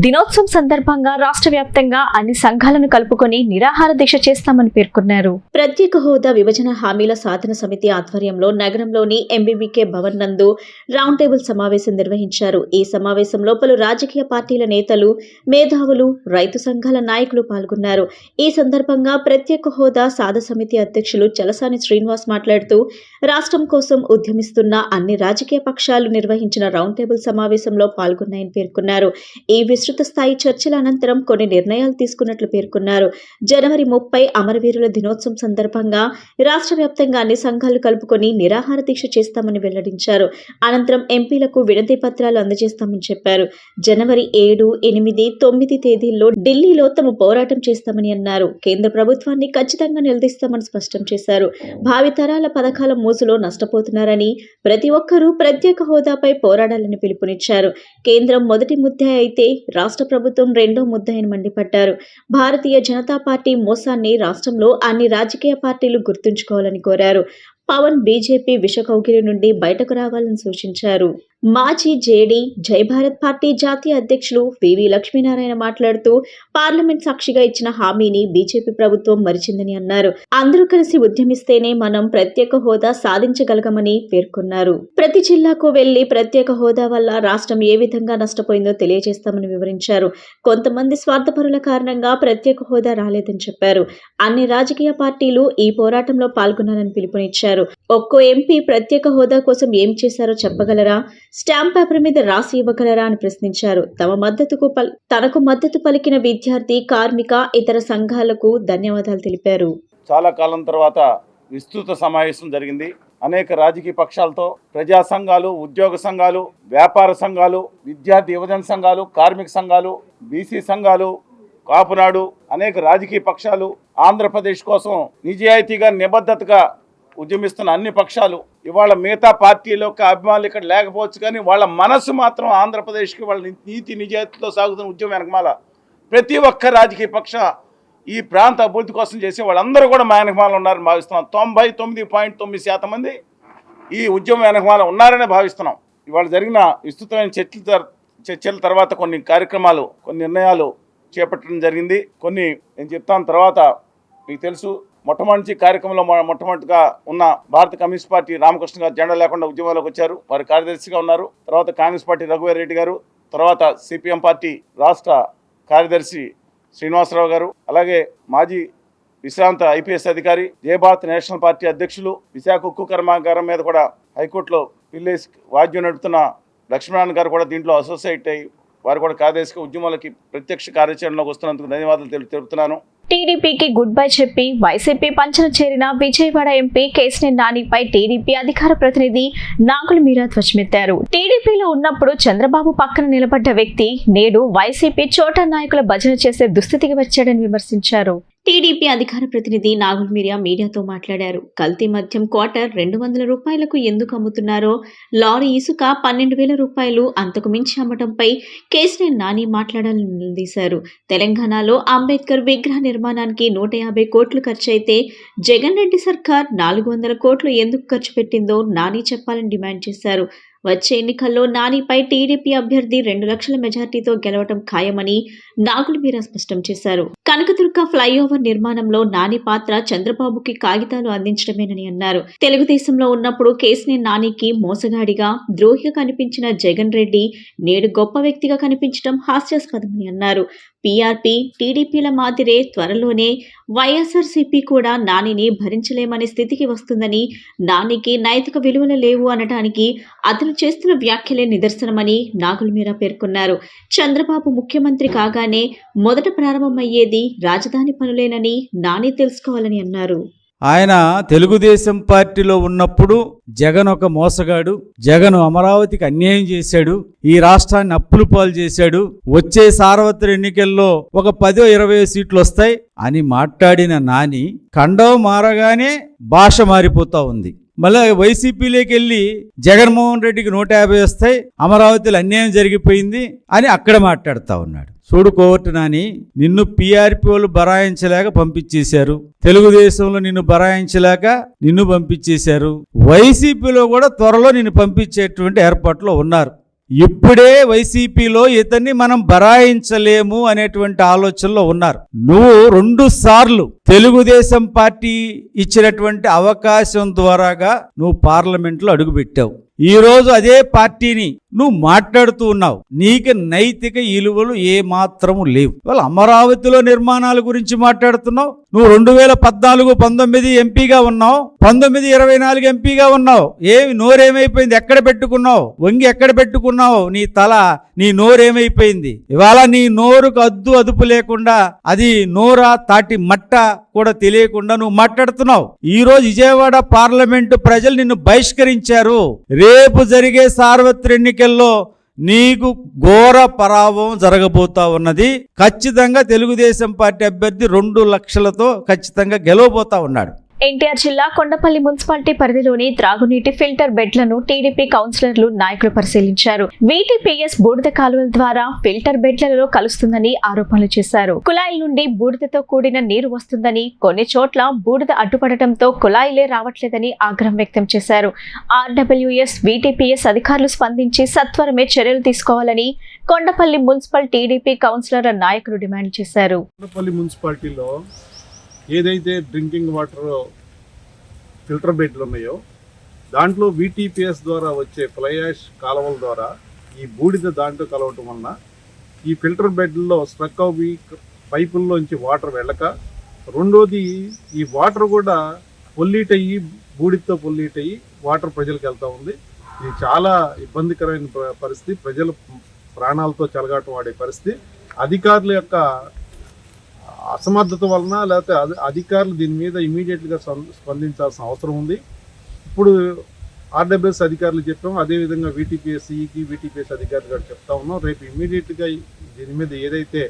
దినోత్సవం సందర్భంగా రాష్ట్ర వ్యాప్తంగా అన్ని సంఘాలను కలుపుకొని నిరాహార దీక్ష చేస్తామని పేర్కొన్నారు. ప్రత్యేక హోదా విభజన హామీల సాధన సమితి ఆధ్వర్యంలో నగరంలోని ఎంబీబీకే భవన్ నందు రౌండ్ టేబుల్ సమావేశం నిర్వహించారు. ఈ సమావేశంలో పలు రాజకీయ పార్టీల నేతలు, మేధావులు, రైతు సంఘాల నాయకులు పాల్గొన్నారు. ఈ సందర్భంగా ప్రత్యేక హోదా సాధన సమితి అధ్యక్షులు చలసాని శ్రీనివాస్ మాట్లాడుతూ రాష్ట్రం కోసం ఉద్యమిస్తున్న అన్ని రాజకీయ పక్షాలు నిర్వహించిన రౌండ్ టేబుల్ సమావేశంలో పాల్గొన్నాయని పేర్కొన్నారు. ఈ విస్తృత స్థాయి చర్చల అనంతరం కొన్ని నిర్ణయాలు తీసుకున్నట్లు పేర్కొన్నారు. జనవరి 30 అమరవీరుల దినోత్సవం సందర్భంగా రాష్ట్ర వ్యాప్తంగా అన్ని సంఘాలు కలుపుకొని నిరాహార దీక్ష చేస్తామని వెల్లడించారు. అనంతరం ఎంపీలకు వినతి పత్రాలు అందజేస్తామని చెప్పారు. జనవరి 7, 8, 9 తేదీల్లో ఢిల్లీలో తమ పోరాటం చేస్తామని అన్నారు. కేంద్ర ప్రభుత్వాన్ని ఖచ్చితంగా నిలదీస్తామని స్పష్టం చేశారు. భావితరాల పథకాల మోజులో నష్టపోతున్నారని, ప్రతి ఒక్కరూ ప్రత్యేక హోదాపై పోరాడాలని పిలుపునిచ్చారు. కేంద్రం మొదటి ముద్దాయి అయితే రాష్ట్ర ప్రభుత్వం రెండో ముద్దాయిని మండిపడ్డారు. భారతీయ జనతా పార్టీ మోసాన్ని రాష్ట్రంలో అన్ని రాజకీయ పార్టీలు గుర్తుంచుకోవాలని కోరారు. పవన్ బీజేపీ విష కౌగిలి నుండి బయటకు రావాలని సూచించారు. మాజీ జేడీ జై భారత్ పార్టీ జాతీయ అధ్యక్షులు పివి లక్ష్మీనారాయణ మాట్లాడుతూ పార్లమెంట్ సాక్షిగా ఇచ్చిన హామీని బీజేపీ ప్రభుత్వం మరిచిందని అన్నారు. అందరూ కలిసి ఉద్యమిస్తేనే మనం ప్రత్యేక హోదా సాధించగలగమని పేర్కొన్నారు. ప్రతి జిల్లాకు వెళ్లి ప్రత్యేక హోదా వల్ల రాష్ట్రం ఏ విధంగా నష్టపోయిందో తెలియజేస్తామని వివరించారు. కొంతమంది స్వార్థపరుల కారణంగా ప్రత్యేక హోదా రాలేదని చెప్పారు. అన్ని రాజకీయ పార్టీలు ఈ పోరాటంలో పాల్గొనాలని పిలుపునిచ్చారు. ఒక్కో ఎంపీ ప్రత్యేక హోదా కోసం ఏం చేశారో చెప్పగలరా? స్టాంప్ పేపర్ మీద రాసి ఇవ్వగలరా అని ప్రశ్నించారు. తనకు మద్దతు పలికిన విద్యార్థి, కార్మిక, ఇతర సంఘాలకు ధన్యవాదాలు తెలిపారు. చాలా కాలం తర్వాత విస్తృత సమావేశం జరిగింది. అనేక రాజకీయ పక్షాలతో, ప్రజా సంఘాలు, ఉద్యోగ సంఘాలు, వ్యాపార సంఘాలు, విద్యార్థి యువజన సంఘాలు, కార్మిక సంఘాలు, బీసీ సంఘాలు, కాపునాడు, అనేక రాజకీయ పక్షాలు, ఆంధ్రప్రదేశ్ కోసం నిజాయితీగా నిబద్ధతగా ఉద్యమిస్తున్న అన్ని పక్షాలు, ఇవాళ మిగతా పార్టీల యొక్క అభిమానులు ఇక్కడ లేకపోవచ్చు, కానీ వాళ్ళ మనసు మాత్రం ఆంధ్రప్రదేశ్కి వాళ్ళ నీతి నిజాయితీతో సాగుతున్న ఉద్యమం వెనకమాల ప్రతి ఒక్క రాజకీయ పక్ష ఈ ప్రాంత అభివృద్ధి కోసం చేసే వాళ్ళందరూ కూడా మా వెనకమాల ఉన్నారని భావిస్తున్నాం. 99.9% మంది ఈ ఉద్యమం వెనకమాల ఉన్నారని భావిస్తున్నాం. ఇవాళ జరిగిన విస్తృతమైన చర్చల తర్వాత కొన్ని కార్యక్రమాలు, కొన్ని నిర్ణయాలు చేపట్టడం జరిగింది. కొన్ని నేను చెప్తాను తర్వాత. మీకు తెలుసు, మొట్టమొదటి కార్యక్రమంలో మొట్టమొదటిగా ఉన్న భారత కమ్యూనిస్ట్ పార్టీ రామకృష్ణ గారు జెండా లేకుండా ఉద్యమాలకు వచ్చారు. వారు కార్యదర్శిగా ఉన్నారు. తర్వాత కాంగ్రెస్ పార్టీ రఘువీర్ రెడ్డి గారు, తర్వాత సిపిఎం పార్టీ రాష్ట్ర కార్యదర్శి శ్రీనివాసరావు గారు, అలాగే మాజీ విశ్రాంత ఐపీఎస్ అధికారి, జయ భారత్ నేషనల్ పార్టీ అధ్యక్షులు, విశాఖ ఉక్కు కర్మాగారం మీద కూడా హైకోర్టులో పిల్లేసి వాద్యం నడుపుతున్న లక్ష్మీనారాయణ గారు కూడా దీంట్లో అసోసియేట్ అయ్యి వారు కూడా కార్యదర్శిగా ఉద్యమాలకి ప్రత్యక్ష కార్యాచరణలోకి వస్తున్నందుకు ధన్యవాదాలు తెలుపుతున్నాను. టీడీపీకి గుడ్ బై చెప్పి వైసీపీ పంచన చేరిన విజయవాడ ఎంపీ కేశినేని నానిపై టీడీపీ అధికార ప్రతినిధి నాగుల మీరా ధ్వజమెత్తారు. టీడీపీలో ఉన్నప్పుడు చంద్రబాబు పక్కన నిలబడ్డ వ్యక్తి నేడు వైసీపీ చోటా నాయకుల భజన చేసే దుస్థితికి వచ్చాడని విమర్శించారు. టీడీపీ అధికార ప్రతినిధి నాగుల్ మీరా మీడియాతో మాట్లాడారు. కల్తీ మద్యం క్వార్టర్ 200 రూపాయలకు ఎందుకు అమ్ముతున్నారో, లారీ ఇసుక 12,000 రూపాయలు అంతకు మించి అమ్మటంపై కేశినేని నాని మాట్లాడాలని నిలదీశారు. తెలంగాణలో అంబేద్కర్ విగ్రహ నిర్మాణానికి 150 కోట్లు ఖర్చయితే జగన్ రెడ్డి సర్కార్ 400 కోట్లు ఎందుకు ఖర్చు పెట్టిందో నాని చెప్పాలని డిమాండ్ చేశారు. వచ్చే ఎన్నికల్లో నానిపై టీడీపీ అభ్యర్థి 2 లక్షల మెజార్టీతో గెలవటం ఖాయమని నాగుల మీరా స్పష్టం చేశారు. కనకదుర్గ ఫ్లైఓవర్ నిర్మాణంలో నాని పాత్ర చంద్రబాబుకి కాగితాలు అందించడమేనని అన్నారు. తెలుగుదేశంలో ఉన్నప్పుడు కేశినేని నానికి మోసగాడిగా, ద్రోహిగా కనిపించిన జగన్ రెడ్డి నేడు గొప్ప వ్యక్తిగా కనిపించడం హాస్యాస్పదమని అన్నారు. పీఆర్పీ, టీడీపీల మాదిరే త్వరలోనే వైఎస్ఆర్సీపీ కూడా నానిని భరించలేమనే స్థితికి వస్తుందని, నానికి నైతిక విలువలు లేవు అనడానికి అతను చేస్తున్న వ్యాఖ్యలే నిదర్శనమని నాగుల మీరా పేర్కొన్నారు. చంద్రబాబు ముఖ్యమంత్రి కాగానే మొదట ప్రారంభమయ్యేది రాజధాని పనులేనని నాని తెలుసుకోవాలని అన్నారు. ఆయన తెలుగుదేశం పార్టీలో ఉన్నప్పుడు జగన్ ఒక మోసగాడు, జగన్ అమరావతికి అన్యాయం చేశాడు, ఈ రాష్ట్రాన్ని అప్పులు పాలు చేశాడు, వచ్చే సార్వత్రిక ఎన్నికల్లో ఒక 10-20 సీట్లు వస్తాయి అని మాట్లాడిన నాని కండవ మారగానే భాష మారిపోతా ఉంది. మళ్ళీ వైసీపీలోకి వెళ్ళి జగన్మోహన్ రెడ్డికి 150 వస్తాయి, అమరావతిలో అన్యాయం జరిగిపోయింది అని అక్కడ మాట్లాడుతూ ఉన్నాడు. చూడు కోర్టు నాని, నిన్ను పీఆర్పీ వాళ్ళు బరాయించలేక పంపించేశారు, తెలుగుదేశంలో నిన్ను బరాయించలేక నిన్ను పంపించేశారు, వైసీపీలో కూడా త్వరలో నిన్ను పంపించేటువంటి ఏర్పాట్లో ఉన్నారు. ఇప్పుడే వైసీపీలో ఇతన్ని మనం బరాయించలేము అనేటువంటి ఆలోచనలో ఉన్నారు. నువ్వు 2 సార్లు తెలుగుదేశం పార్టీ ఇచ్చినటువంటి అవకాశం ద్వారాగా నువ్వు పార్లమెంట్లో అడుగుపెట్టావు. ఈ రోజు అదే పార్టీని నువ్వు మాట్లాడుతూ ఉన్నావు. నీకు నైతిక విలువలు ఏ మాత్రము లేవు. వాళ్ళు అమరావతిలో నిర్మాణాల గురించి మాట్లాడుతున్నావు. నువ్వు 2014-19 ఎంపీగా ఉన్నావు, 19-24 ఎంపీగా ఉన్నావు. ఏమి నోరేమైపోయింది? ఎక్కడ పెట్టుకున్నావు? వంగి ఎక్కడ పెట్టుకున్నావు? నీ తల, నీ నోరేమైపోయింది? ఇవాళ నీ నోరుకు అదుపు లేకుండా, అది నోరా తాటి మట్ట కూడా తెలియకుండా నువ్వు మాట్లాడుతున్నావు. ఈ రోజు విజయవాడ పార్లమెంటు ప్రజలు నిన్ను బహిష్కరించారు. రేపు జరిగే సార్వత్రిక ఎన్నికల్లో నీకు ఘోర పరాభవం జరగబోతా ఉన్నది. ఖచ్చితంగా తెలుగుదేశం పార్టీ అభ్యర్థి 2 లక్షలతో ఖచ్చితంగా గెలవబోతా ఉన్నాడు. ఎన్టీఆర్ జిల్లా కొండపల్లి మున్సిపాలిటీ పరిధిలోని త్రాగునీటి ఫిల్టర్ బెడ్లను టీడీపీ కౌన్సిలర్లు నాయకులు పరిశీలించారు. వీటీపీఎస్ బూడిద కాలువల ద్వారా ఫిల్టర్ బెడ్లలో కలుస్తుందని ఆరోపణలు చేశారు. కుళాయిల నుండి బూడిదతో కూడిన నీరు వస్తుందని, కొన్ని చోట్ల బూడిద అడ్డుపడటంతో కుళాయిలే రావట్లేదని ఆగ్రహం వ్యక్తం చేశారు. ఆర్డబ్ల్యూఎస్, వీటీపీఎస్ అధికారులు స్పందించి సత్వరమే చర్యలు తీసుకోవాలని కొండపల్లి మున్సిపల్ టీడీపీ కౌన్సిలర్ నాయకులు డిమాండ్ చేశారు. కొండపల్లి మున్సిపాలిటీలో ఏదైతే డ్రింకింగ్ వాటర్ ఫిల్టర్ బెడ్లు ఉన్నాయో దాంట్లో వీటీపీఎస్ ద్వారా వచ్చే ఫ్లై యాష్ కాలువల ద్వారా ఈ బూడిద దాంట్లో కలవటం వలన ఈ ఫిల్టర్ బెడ్లలో స్ట్రక్ అవి పైపుల్లోంచి వాటర్ వెళ్ళక, రెండోది ఈ వాటర్ కూడా పొల్యూట్ అయ్యి బూడిదతో పొల్యూట్ అయ్యి వాటర్ ప్రజలకు వెళ్తూ ఉంది. ఇది చాలా ఇబ్బందికరమైన పరిస్థితి, ప్రజల ప్రాణాలతో చెలగాటం ఆడే పరిస్థితి. అధికారుల యొక్క అసమర్థత వలన లేకపోతే అధికారులు దీని మీద ఇమీడియట్గా స్పందించాల్సిన అవసరం ఉంది. ఇప్పుడు ఆర్డబ్ల్యూఎస్ అధికారులు చెప్పాము, అదేవిధంగా వీటీపీఎస్ అధికారులు కూడా చెప్తా ఉన్నాం. రేపు ఇమీడియట్గా దీని మీద ఏదైతే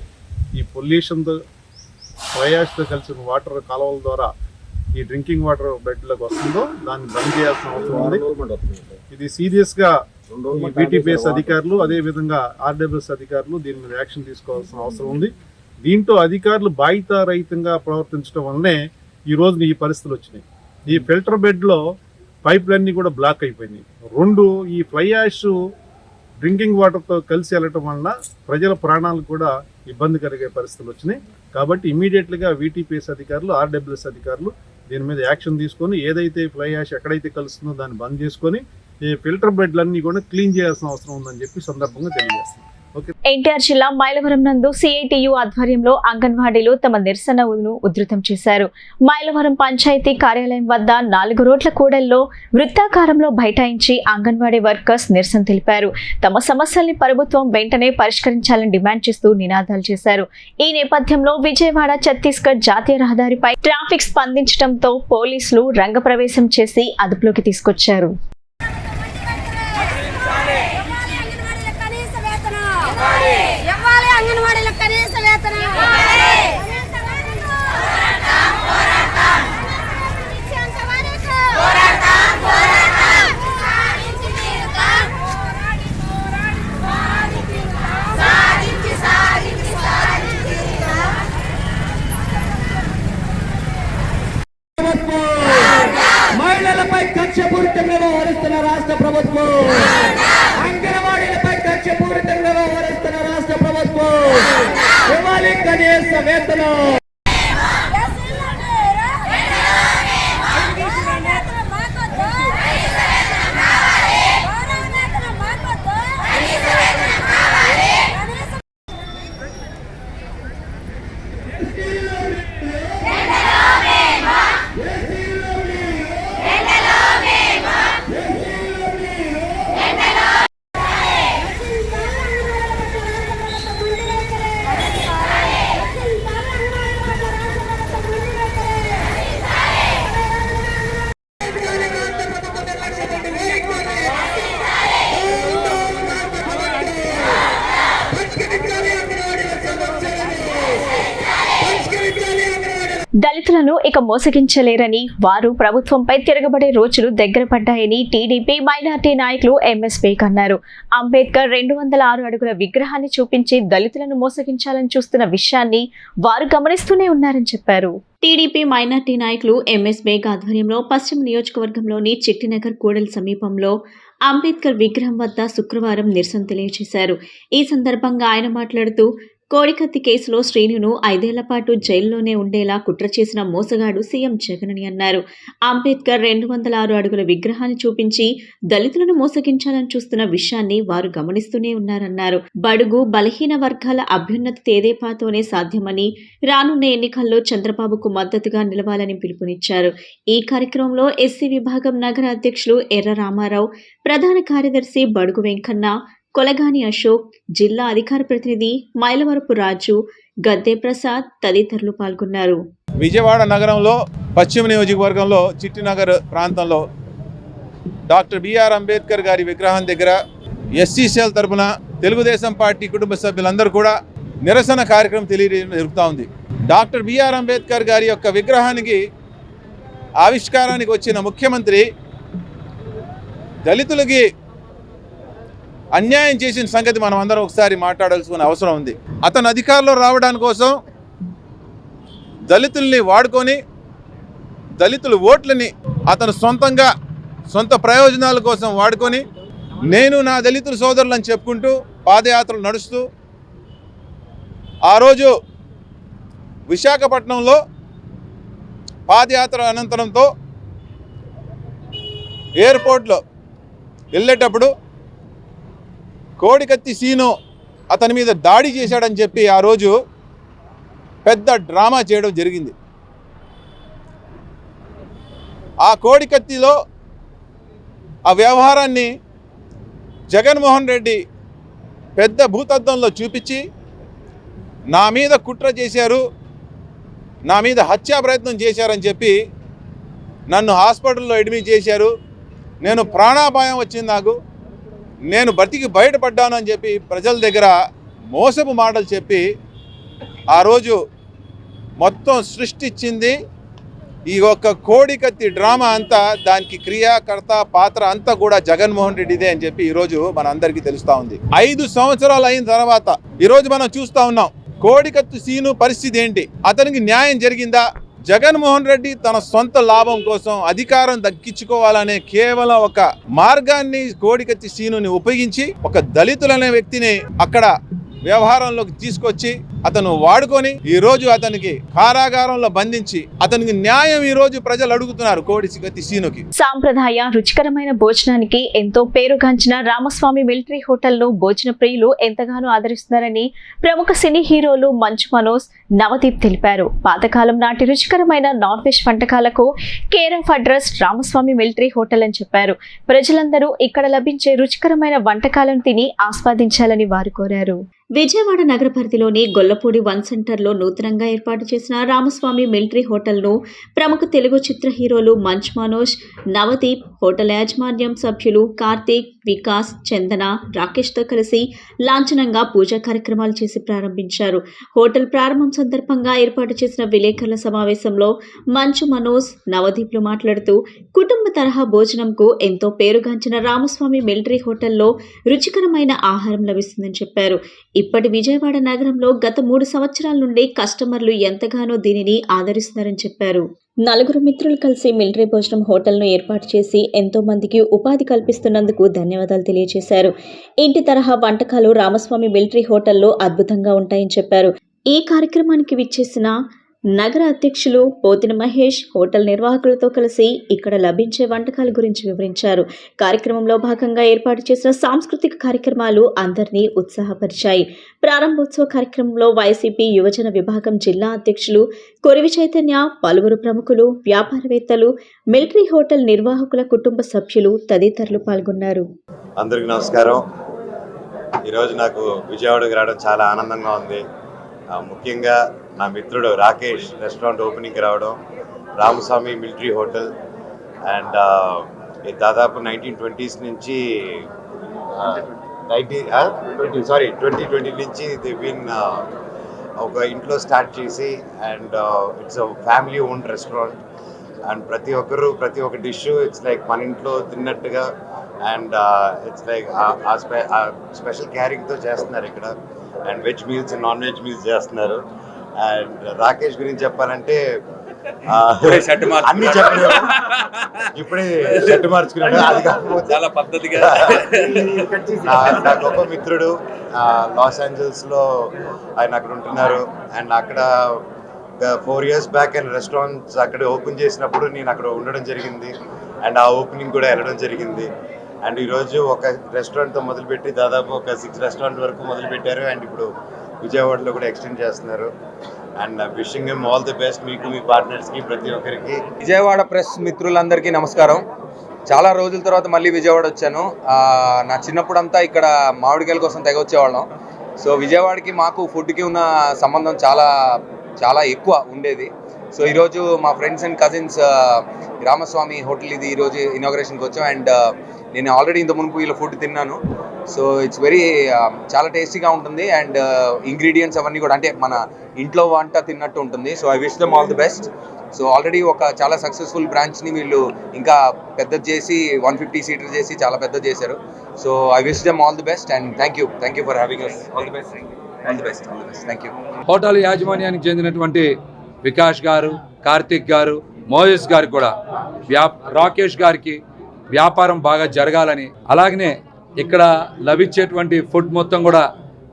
ఈ పొల్యూషన్తో ఫ్లైయాష్తో కలిసిన వాటర్ కాలువల ద్వారా ఈ డ్రింకింగ్ వాటర్ బెడ్లోకి వస్తుందో దాన్ని బంద్ చేయాల్సిన అవసరం ఉంది. ఇది సీరియస్గా వీటీపీఎస్ అధికారులు అదేవిధంగా ఆర్డబ్ల్యూఎస్ అధికారులు దీని మీద యాక్షన్ తీసుకోవాల్సిన అవసరం ఉంది. దీంట్లో అధికారులు బాధ్యతారహితంగా ప్రవర్తించడం వల్లనే ఈ రోజున ఈ పరిస్థితులు వచ్చినాయి. ఈ ఫిల్టర్ బెడ్లో పైపులన్నీ కూడా బ్లాక్ అయిపోయినాయి. రెండు, ఈ ఫ్లై యాష్ డ్రింకింగ్ వాటర్తో కలిసి వెళ్ళటం వలన ప్రజల ప్రాణాలకు కూడా ఇబ్బంది కలిగే పరిస్థితులు వచ్చినాయి. కాబట్టి ఇమీడియట్గా వీటీపీఎస్ అధికారులు, ఆర్డబ్ల్యూఎస్ అధికారులు దీని మీద యాక్షన్ తీసుకొని ఏదైతే ఫ్లై యాష్ ఎక్కడైతే కలుస్తుందో దాన్ని బంద్ చేసుకొని ఈ ఫిల్టర్ బెడ్లన్నీ కూడా క్లీన్ చేయాల్సిన అవసరం ఉందని చెప్పి సందర్భంగా తెలియజేస్తున్నాం. ఎన్టీఆర్ జిల్లా మైలవరం నందు సిఐటియు ఆధ్వర్యంలో అంగన్వాడీలు తమ నిరసనను ఉధృతం చేశారు. మైలవరం పంచాయతీ కార్యాలయం వద్ద 4 రోడ్ల కూడల్లో వృత్తాకారంలో బైఠాయించి అంగన్వాడీ వర్కర్స్ నిరసన తెలిపారు. తమ సమస్యల్ని ప్రభుత్వం వెంటనే పరిష్కరించాలని డిమాండ్ చేస్తూ నినాదాలు చేశారు. ఈ నేపథ్యంలో విజయవాడ ఛత్తీస్గఢ్ జాతీయ రహదారిపై ట్రాఫిక్ స్పందించడంతో పోలీసులు రంగప్రవేశం చేసి అదుపులోకి తీసుకొచ్చారు. మహిళలపై కక్షపూరితంగా వ్యవహరిస్తున్న రాష్ట్ర ప్రభుత్వం, అంగన్వాడీలపై కక్షపూరితంగా వ్యవహరిస్తున్న రాష్ట్ర ప్రభుత్వం ఇవ్వాలి కనీస వేతనం. దళితులను ఇక మోసగించలేరని, వారు ప్రభుత్వంపై తిరగబడే రోజులు దగ్గర పడ్డాయని టీడీపీ మైనార్టీ నాయకులు ఎంఎస్ బేగ్ అన్నారు. అంబేద్కర్ 206 అడుగుల విగ్రహాన్ని చూపించి దళితులను మోసగించాలని చూస్తున్న విషయాన్ని వారు గమనిస్తూనే ఉన్నారని చెప్పారు. టీడీపీ మైనార్టీ నాయకులు ఎంఎస్ బేగ్ ఆధ్వర్యంలో పశ్చిమ నియోజకవర్గంలోని చిట్టినగర్ కూడలి సమీపంలో అంబేద్కర్ విగ్రహం వద్ద శుక్రవారం నిరసన తెలియజేశారు. ఈ సందర్భంగా ఆయన మాట్లాడుతూ, కోడికత్తి కేసులో శ్రీనును 5 ఏళ్ల పాటు జైల్లోనే ఉండేలా కుట్ర చేసిన మోసగాడు సీఎం జగన్ అని అన్నారు. అంబేద్కర్ 206 అడుగుల విగ్రహాన్ని చూపించి దళితులను మోసగించాలని చూస్తున్న విషయాన్ని వారు గమనిస్తూనే ఉన్నారన్నారు. బడుగు బలహీన వర్గాల అభ్యున్నతి తేదేపాతోనే సాధ్యమని, రానున్న ఎన్నికల్లో చంద్రబాబుకు మద్దతుగా నిలవాలని పిలుపునిచ్చారు. ఈ కార్యక్రమంలో ఎస్సీ విభాగం నగర అధ్యక్షులు ఎర్ర రామారావు, ప్రధాన కార్యదర్శి బడుగు వెంకన్న, కొలగాని అశోక్, జిల్లా అధికార ప్రతినిధి మైలవరపు రాజు, గద్దె ప్రసాద్ తదితరులు పాల్గొన్నారు. విజయవాడ నగరంలో పశ్చిమ నియోజకవర్గంలో చిట్టినగర్ ప్రాంతంలో డాక్టర్ బిఆర్ అంబేద్కర్ గారి విగ్రహం దగ్గర ఎస్సీసీఎల్ తరఫున తెలుగుదేశం పార్టీ కుటుంబ సభ్యులందరూ కూడా నిరసన కార్యక్రమం జరుగుతూ ఉంది. డాక్టర్ బిఆర్ అంబేద్కర్ గారి యొక్క విగ్రహానికి ఆవిష్కారానికి వచ్చిన ముఖ్యమంత్రి దళితులకి అన్యాయం చేసిన సంగతి మనం అందరం ఒకసారి మాట్లాడాల్సిన అవసరం ఉంది. అతను అధికారంలో రావడానికి కోసం దళితుల్ని వాడుకొని దళితుల ఓట్లని అతను సొంత ప్రయోజనాల కోసం వాడుకొని నేను నా దళితుల సోదరులని చెప్పుకుంటూ పాదయాత్రలు నడుస్తూ ఆ రోజు విశాఖపట్నంలో పాదయాత్ర అనంతరంతో ఎయిర్పోర్ట్లో వెళ్ళేటప్పుడు కోడికత్తి సీను అతని మీద దాడి చేశాడని చెప్పి ఆ రోజు పెద్ద డ్రామా చేయడం జరిగింది. ఆ కోడికత్తిలో ఆ వ్యవహారాన్ని జగన్మోహన్ రెడ్డి పెద్ద భూతద్దంలో చూపించి నా మీద కుట్ర చేశారు, నా మీద హత్యా ప్రయత్నం చేశారని చెప్పి నన్ను హాస్పిటల్లో అడ్మిట్ చేశారు, నేను ప్రాణాపాయం వచ్చింది, నేను బతికి బయటపడ్డాను అని చెప్పి ప్రజల దగ్గర మోసపు మాటలు చెప్పి ఆ రోజు మొత్తం సృష్టించింది ఈ ఒక్క కోడికత్తి డ్రామా అంతా. దానికి క్రియాకర్త పాత్ర అంతా కూడా జగన్మోహన్ రెడ్డిదే అని చెప్పి ఈరోజు మన అందరికీ తెలుస్తూ ఉంది. 5 సంవత్సరాలు అయిన తర్వాత ఈరోజు మనం చూస్తూ ఉన్నాం కోడికత్తి సీను పరిస్థితి ఏంటి, అతనికి న్యాయం జరిగిందా? జగన్మోహన్ రెడ్డి తన సొంత లాభం కోసం అధికారం దక్కించుకోవాలనే కేవలం ఒక మార్గాన్ని కోడికత్తి సీనుని ఉపయోగించి ఒక దళితులనే వ్యక్తిని అక్కడ వ్యవహారంలోకి తీసుకొచ్చి అతను వాడుకొని ఈ రోజు అతనికి కారాగారంలో బంధించి అతనికి న్యాయం ఈ రోజు ప్రజలు అడుగుతున్నారు కోడికత్తి సీనుకి. సాంప్రదాయ రుచికరమైన భోజనానికి ఎంతో పేరుగాంచిన రామస్వామి మిలిటరీ హోటల్ ను భోజన ప్రియులు ఎంతగానో ఆదరిస్తున్నారని ప్రముఖ సినీ హీరోలు మంచు మనోజ్, నవదీప్ తెలిపారు. పాతకాలం నాటి రుచికరమైన నాన్ వెజ్ వంటకాలకు care of address Ramaswamy military hotel అని చెప్పారు. ప్రజలందరూ ఇక్కడ లభించే రుచికరమైన వంటకాలను తిని ఆస్వాదించాలని వారు కోరారు. విజయవాడ నగర పరిధిలోని గొల్లపూడి వన్ సెంటర్లో నూతనంగా ఏర్పాటు చేసిన రామస్వామి మిలిటరీ హోటల్ను ప్రముఖ తెలుగు చిత్ర హీరోలు మంచు మనోజ్, నవదీప్, హోటల్ యాజమాన్యం సభ్యులు కార్తీక్, వికాస్, చందన, రాకేష్తో కలిసి లాంఛనంగా పూజా కార్యక్రమాలు చేసి ప్రారంభించారు. హోటల్ ప్రారంభం సందర్భంగా ఏర్పాటు చేసిన విలేకరుల సమావేశంలో మంచు మనోజ్, నవదీప్లు మాట్లాడుతూ కుటుంబ తరహా భోజనంకు ఎంతో పేరుగాంచిన రామస్వామి మిలిటరీ హోటల్లో రుచికరమైన ఆహారం లభిస్తుందని చెప్పారు. ఇప్పటి విజయవాడ నగరంలో గత 3 సంవత్సరాల నుండి కస్టమర్లు ఎంతగానో దీనిని ఆదరిస్తున్నారని చెప్పారు. 4 మిత్రులు కలిసి మిలిటరీ భోజనం హోటల్ను ఏర్పాటు చేసి ఎంతో మందికి ఉపాధి కల్పిస్తున్నందుకు ధన్యవాదాలు తెలియజేశారు. ఇంటి తరహా వంటకాలు రామస్వామి మిలిటరీ హోటల్లో అద్భుతంగా ఉంటాయని చెప్పారు. ఈ కార్యక్రమానికి విచ్చేసిన నగర అధ్యక్షులు పోతిన మహేష్ హోటల్ నిర్వాహకులతో కలిసి ఇక్కడ లభించే వంటకాల గురించి వివరించారు. కార్యక్రమంలో భాగంగా ఏర్పాటు చేసిన సాంస్కృతిక కార్యక్రమాలు అందరినీ ఉత్సాహపరిచాయి. ప్రారంభోత్సవ కార్యక్రమంలో వైసీపీ యువజన విభాగం జిల్లా అధ్యక్షులు కొరివి చైతన్య, పలువురు ప్రముఖులు, వ్యాపారవేత్తలు, మిలిటరీ హోటల్ నిర్వాహకుల కుటుంబ సభ్యులు తదితరులు పాల్గొన్నారు. అందరికీ నమస్కారం. ఈరోజు నాకు విజయవాడకు రావడం చాలా ఆనందంగా ఉంది. ముఖ్యంగా నా మిత్రుడు రాకేష్ రెస్టారెంట్ ఓపెనింగ్కి రావడం, రామస్వామి మిలిటరీ హోటల్ అండ్ దాదాపు 1920s నుంచి 2020 నుంచి దే బీన్ ఒక ఇంట్లో స్టార్ట్ చేసి and it's family own restaurant and ప్రతి ఒక్క డిష్ ఇట్స్ లైక్ మన ఇంట్లో తిన్నట్టుగా అండ్ ఇట్స్ లైక్ ఆ స్పెషల్ క్యారింగ్తో చేస్తున్నారు ఇక్కడ. And veg meals and non veg meals చేస్తున్నారు. అండ్ రాకేష్ గురించి చెప్పాలంటే అన్ని చెప్పలేదు, ఇప్పుడే షర్ట్ మార్చుకున్నాడు. అది కాకపోతే చాలా పద్ధతిగా నా గొప్ప మిత్రుడు లాస్ ఏంజల్స్లో ఆయన అక్కడ ఉంటున్నారు. అండ్ అక్కడ 4 years బ్యాక్ ఆయన రెస్టారెంట్స్ అక్కడ ఓపెన్ చేసినప్పుడు నేను అక్కడ ఉండడం జరిగింది అండ్ ఆ ఓపెనింగ్ కూడా వెళ్ళడం జరిగింది. అండ్ ఈరోజు ఒక రెస్టారెంట్తో మొదలుపెట్టి దాదాపు ఒక 6 రెస్టారెంట్ వరకు మొదలుపెట్టారు అండ్ ఇప్పుడు విజయవాడలో కూడా ఎక్స్టెండ్ చేస్తున్నారు. And wishing him all the best, మీకు మీ పార్ట్నర్స్కి ప్రతి ఒక్కరికి. విజయవాడ ప్రెస్ మిత్రులందరికీ నమస్కారం. చాలా రోజుల తర్వాత మళ్ళీ విజయవాడ వచ్చాను. నా చిన్నప్పుడంతా ఇక్కడ మామిడికాయల కోసం తెగ వచ్చేవాళ్ళం. సో విజయవాడకి మాకు ఫుడ్కి ఉన్న సంబంధం చాలా ఎక్కువ ఉండేది. సో ఈరోజు మా friends and cousins Ramaswamy hotel ఇది ఈరోజు ఇనాగ్రేషన్కి వచ్చాం. అండ్ నేను ఆల్రెడీ ఇంత మునుపు వీళ్ళ ఫుడ్ తిన్నాను. సో ఇట్స్ వెరీ చాలా టేస్టీగా ఉంటుంది అండ్ ఇంగ్రీడియంట్స్ అవన్నీ కూడా అంటే మన ఇంట్లో వంట తిన్నట్టు ఉంటుంది. So I wish them all the best. So already ఒక చాలా సక్సెస్ఫుల్ బ్రాంచ్ని వీళ్ళు ఇంకా పెద్దది చేసి 150 సీటర్ చేసి చాలా పెద్దది చేశారు. So I wish them all the best and thank you for having us. All the best. Thank you. Hotel యాజమాన్యానికి చెందినటువంటి వికాస్ గారు, కార్తిక్ గారు, మోయస్ గారికి కూడా రాకేష్ గారికి వ్యాపారం బాగా జరగాలని, అలాగనే ఇక్కడ లభించేటువంటి ఫుడ్ మొత్తం కూడా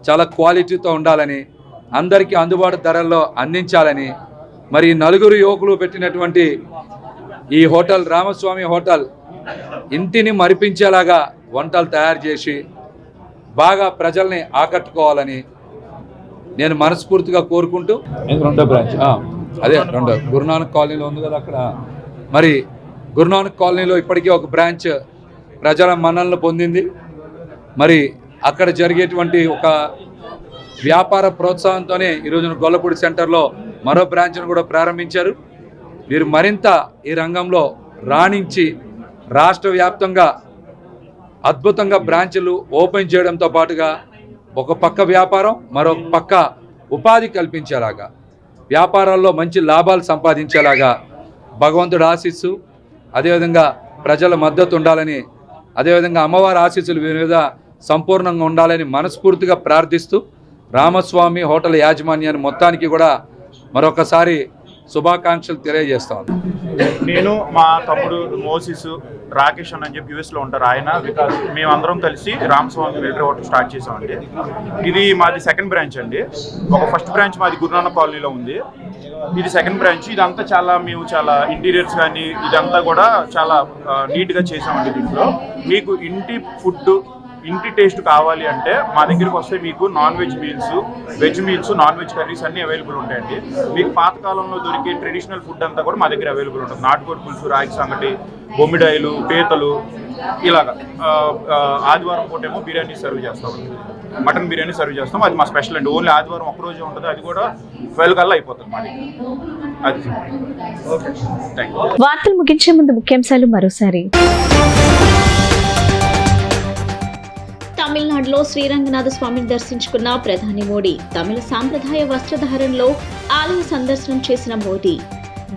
చాలా క్వాలిటీతో ఉండాలని, అందరికీ అందుబాటు ధరల్లో అందించాలని, మరి నలుగురు యువకులు పెట్టినటువంటి ఈ హోటల్ రామస్వామి హోటల్ ఇంటిని మరిపించేలాగా వంటలు తయారు చేసి బాగా ప్రజల్ని ఆకట్టుకోవాలని నేను మనస్ఫూర్తిగా కోరుకుంటూ, రెండో బ్రాంచ్ అదే రెండో గురునానక్ కాలనీలో ఉంది కదా, అక్కడ మరి గురునానక్ కాలనీలో ఇప్పటికీ ఒక బ్రాంచ్ ప్రజల మన్ననలు పొందింది. మరి అక్కడ జరిగేటువంటి ఒక వ్యాపార ప్రోత్సాహంతోనే ఈరోజున గొల్లపూడి సెంటర్లో మరో బ్రాంచ్ను కూడా ప్రారంభించారు. వీరు మరింత ఈ రంగంలో రాణించి రాష్ట్ర వ్యాప్తంగా అద్భుతంగా బ్రాంచ్లు ఓపెన్ చేయడంతో పాటుగా ఒక పక్క వ్యాపారం, మరొక పక్క ఉపాధి కల్పించేలాగా, వ్యాపారాల్లో మంచి లాభాలు సంపాదించేలాగా భగవంతుడు ఆశీస్సు, అదేవిధంగా ప్రజల మద్దతు ఉండాలని, అదేవిధంగా అమ్మవారి ఆశీస్సులు వీరి మీద సంపూర్ణంగా ఉండాలని మనస్ఫూర్తిగా ప్రార్థిస్తూ రామస్వామి హోటల్ యాజమాన్యాన్ని మొత్తానికి కూడా మరొకసారి శుభాకాంక్షలు తెలియజేస్తాను. నేను మా తమ్ముడు మోసిస్ రాకేష్ అని చెప్పి యూఎస్లో ఉంటారు, ఆయన వికాస్, మేమందరం కలిసి రామస్వామి మిలిటరీ హోటల్ స్టార్ట్ చేసామండి. ఇది మాది సెకండ్ బ్రాంచ్ అండి. ఒక ఫస్ట్ బ్రాంచ్ మాది గురునానక్ కాలనీలో ఉంది, ఇది సెకండ్ బ్రాంచ్. ఇదంతా మేము చాలా ఇంటీరియర్స్ కానీ ఇదంతా కూడా చాలా నీట్గా చేసామండి. దీంట్లో మీకు ఇంటి ఫుడ్, ఇంటి టేస్ట్ కావాలి అంటే మా దగ్గరికి వస్తే మీకు non veg meals, veg meals, non veg curries అన్నీ అవైలబుల్ ఉంటాయండి. మీకు పాతకాలంలో దొరికే ట్రెడిషనల్ ఫుడ్ అంతా కూడా మా దగ్గర అవైలబుల్ ఉంటుంది. నాటుకోడి పులుసు, రాగి సంగటి, బొమ్మిడాయిలు, పీతలు, ఇలాగా. ఆదివారం పూటేమో బిర్యానీ సర్వ్ చేస్తామండి, మటన్ బిర్యానీ సర్వ్ చేస్తాం. అది మా స్పెషల్ అండి. ఓన్లీ ఆదివారం ఒక్కరోజే ఉంటుంది, అది కూడా 12 కల్లా అయిపోతుంది మా దగ్గర. అది ఓకే, థ్యాంక్ యూ. వార్తలు ముగించే ముందు ముఖ్యాంశాలు మరోసారి. తమిళనాడులో శ్రీరంగనాథ స్వామిని దర్శించుకున్న ప్రధాని మోడీ. తమిళ సాంప్రదాయ వస్త్రధారణలో ఆలయ సందర్శనం చేసిన మోడీ.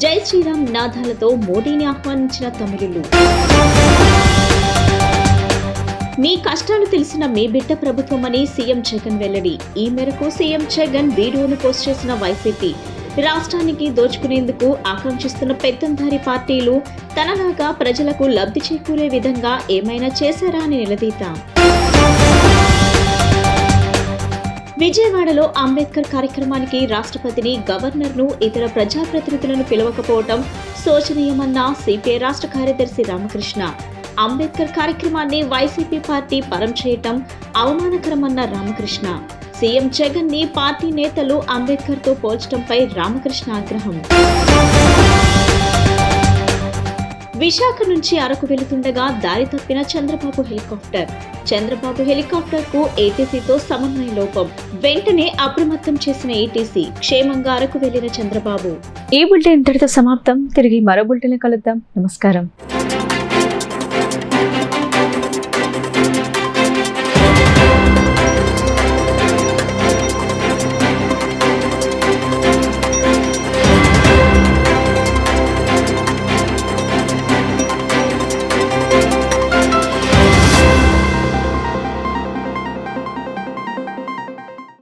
జై శ్రీరామ్ నినాదాలతో మోడీని ఆహ్వానించిన తమిళులు. మీ కష్టాలు తెలిసిన మీ బిడ్డ ప్రభుత్వమని సీఎం జగన్ వెల్లడి. ఈ మేరకు సీఎం జగన్ వీడియోను పోస్ట్ చేసిన వైసీపీ. రాష్ట్రానికి దోచుకునేందుకు ఆకాంక్షిస్తున్న పెత్తందారి పార్టీలు తనలాగా ప్రజలకు లబ్ధి చేకూరే విధంగా ఏమైనా చేశారా అని నిలదీత. విజయవాడలో అంబేద్కర్ కార్యక్రమానికి రాష్ట్రపతిని, గవర్నర్ను, ఇతర ప్రజాప్రతినిధులను పిలవకపోవడం శోచనీయమన్న సిపిఐ రాష్ట్ర కార్యదర్శి రామకృష్ణ. అంబేద్కర్ కార్యక్రమాన్ని వైసీపీ పార్టీ పరం చేయటం అవమానకరమన్న రామకృష్ణ. సీఎం జగన్ ని పార్టీ నేతలు అంబేద్కర్ తో పోల్చడంపై రామకృష్ణ ఆగ్రహం. విశాఖ నుంచి అరకు వెళుతుండగా దారి తప్పిన చంద్రబాబు హెలికాప్టర్. చంద్రబాబు హెలికాప్టర్ కు ఏటీసీతో సమన్వయ లోపం. వెంటనే అప్రమత్తం చేసిన ఏటీసీ. క్షేమంగా అరకు వెళ్లిన చంద్రబాబు. ఈ బులెటిన్ ఇంతటితో సమాప్తం. తిరిగి మరో బులెటిన్ కలుద్దాం. నమస్కారం.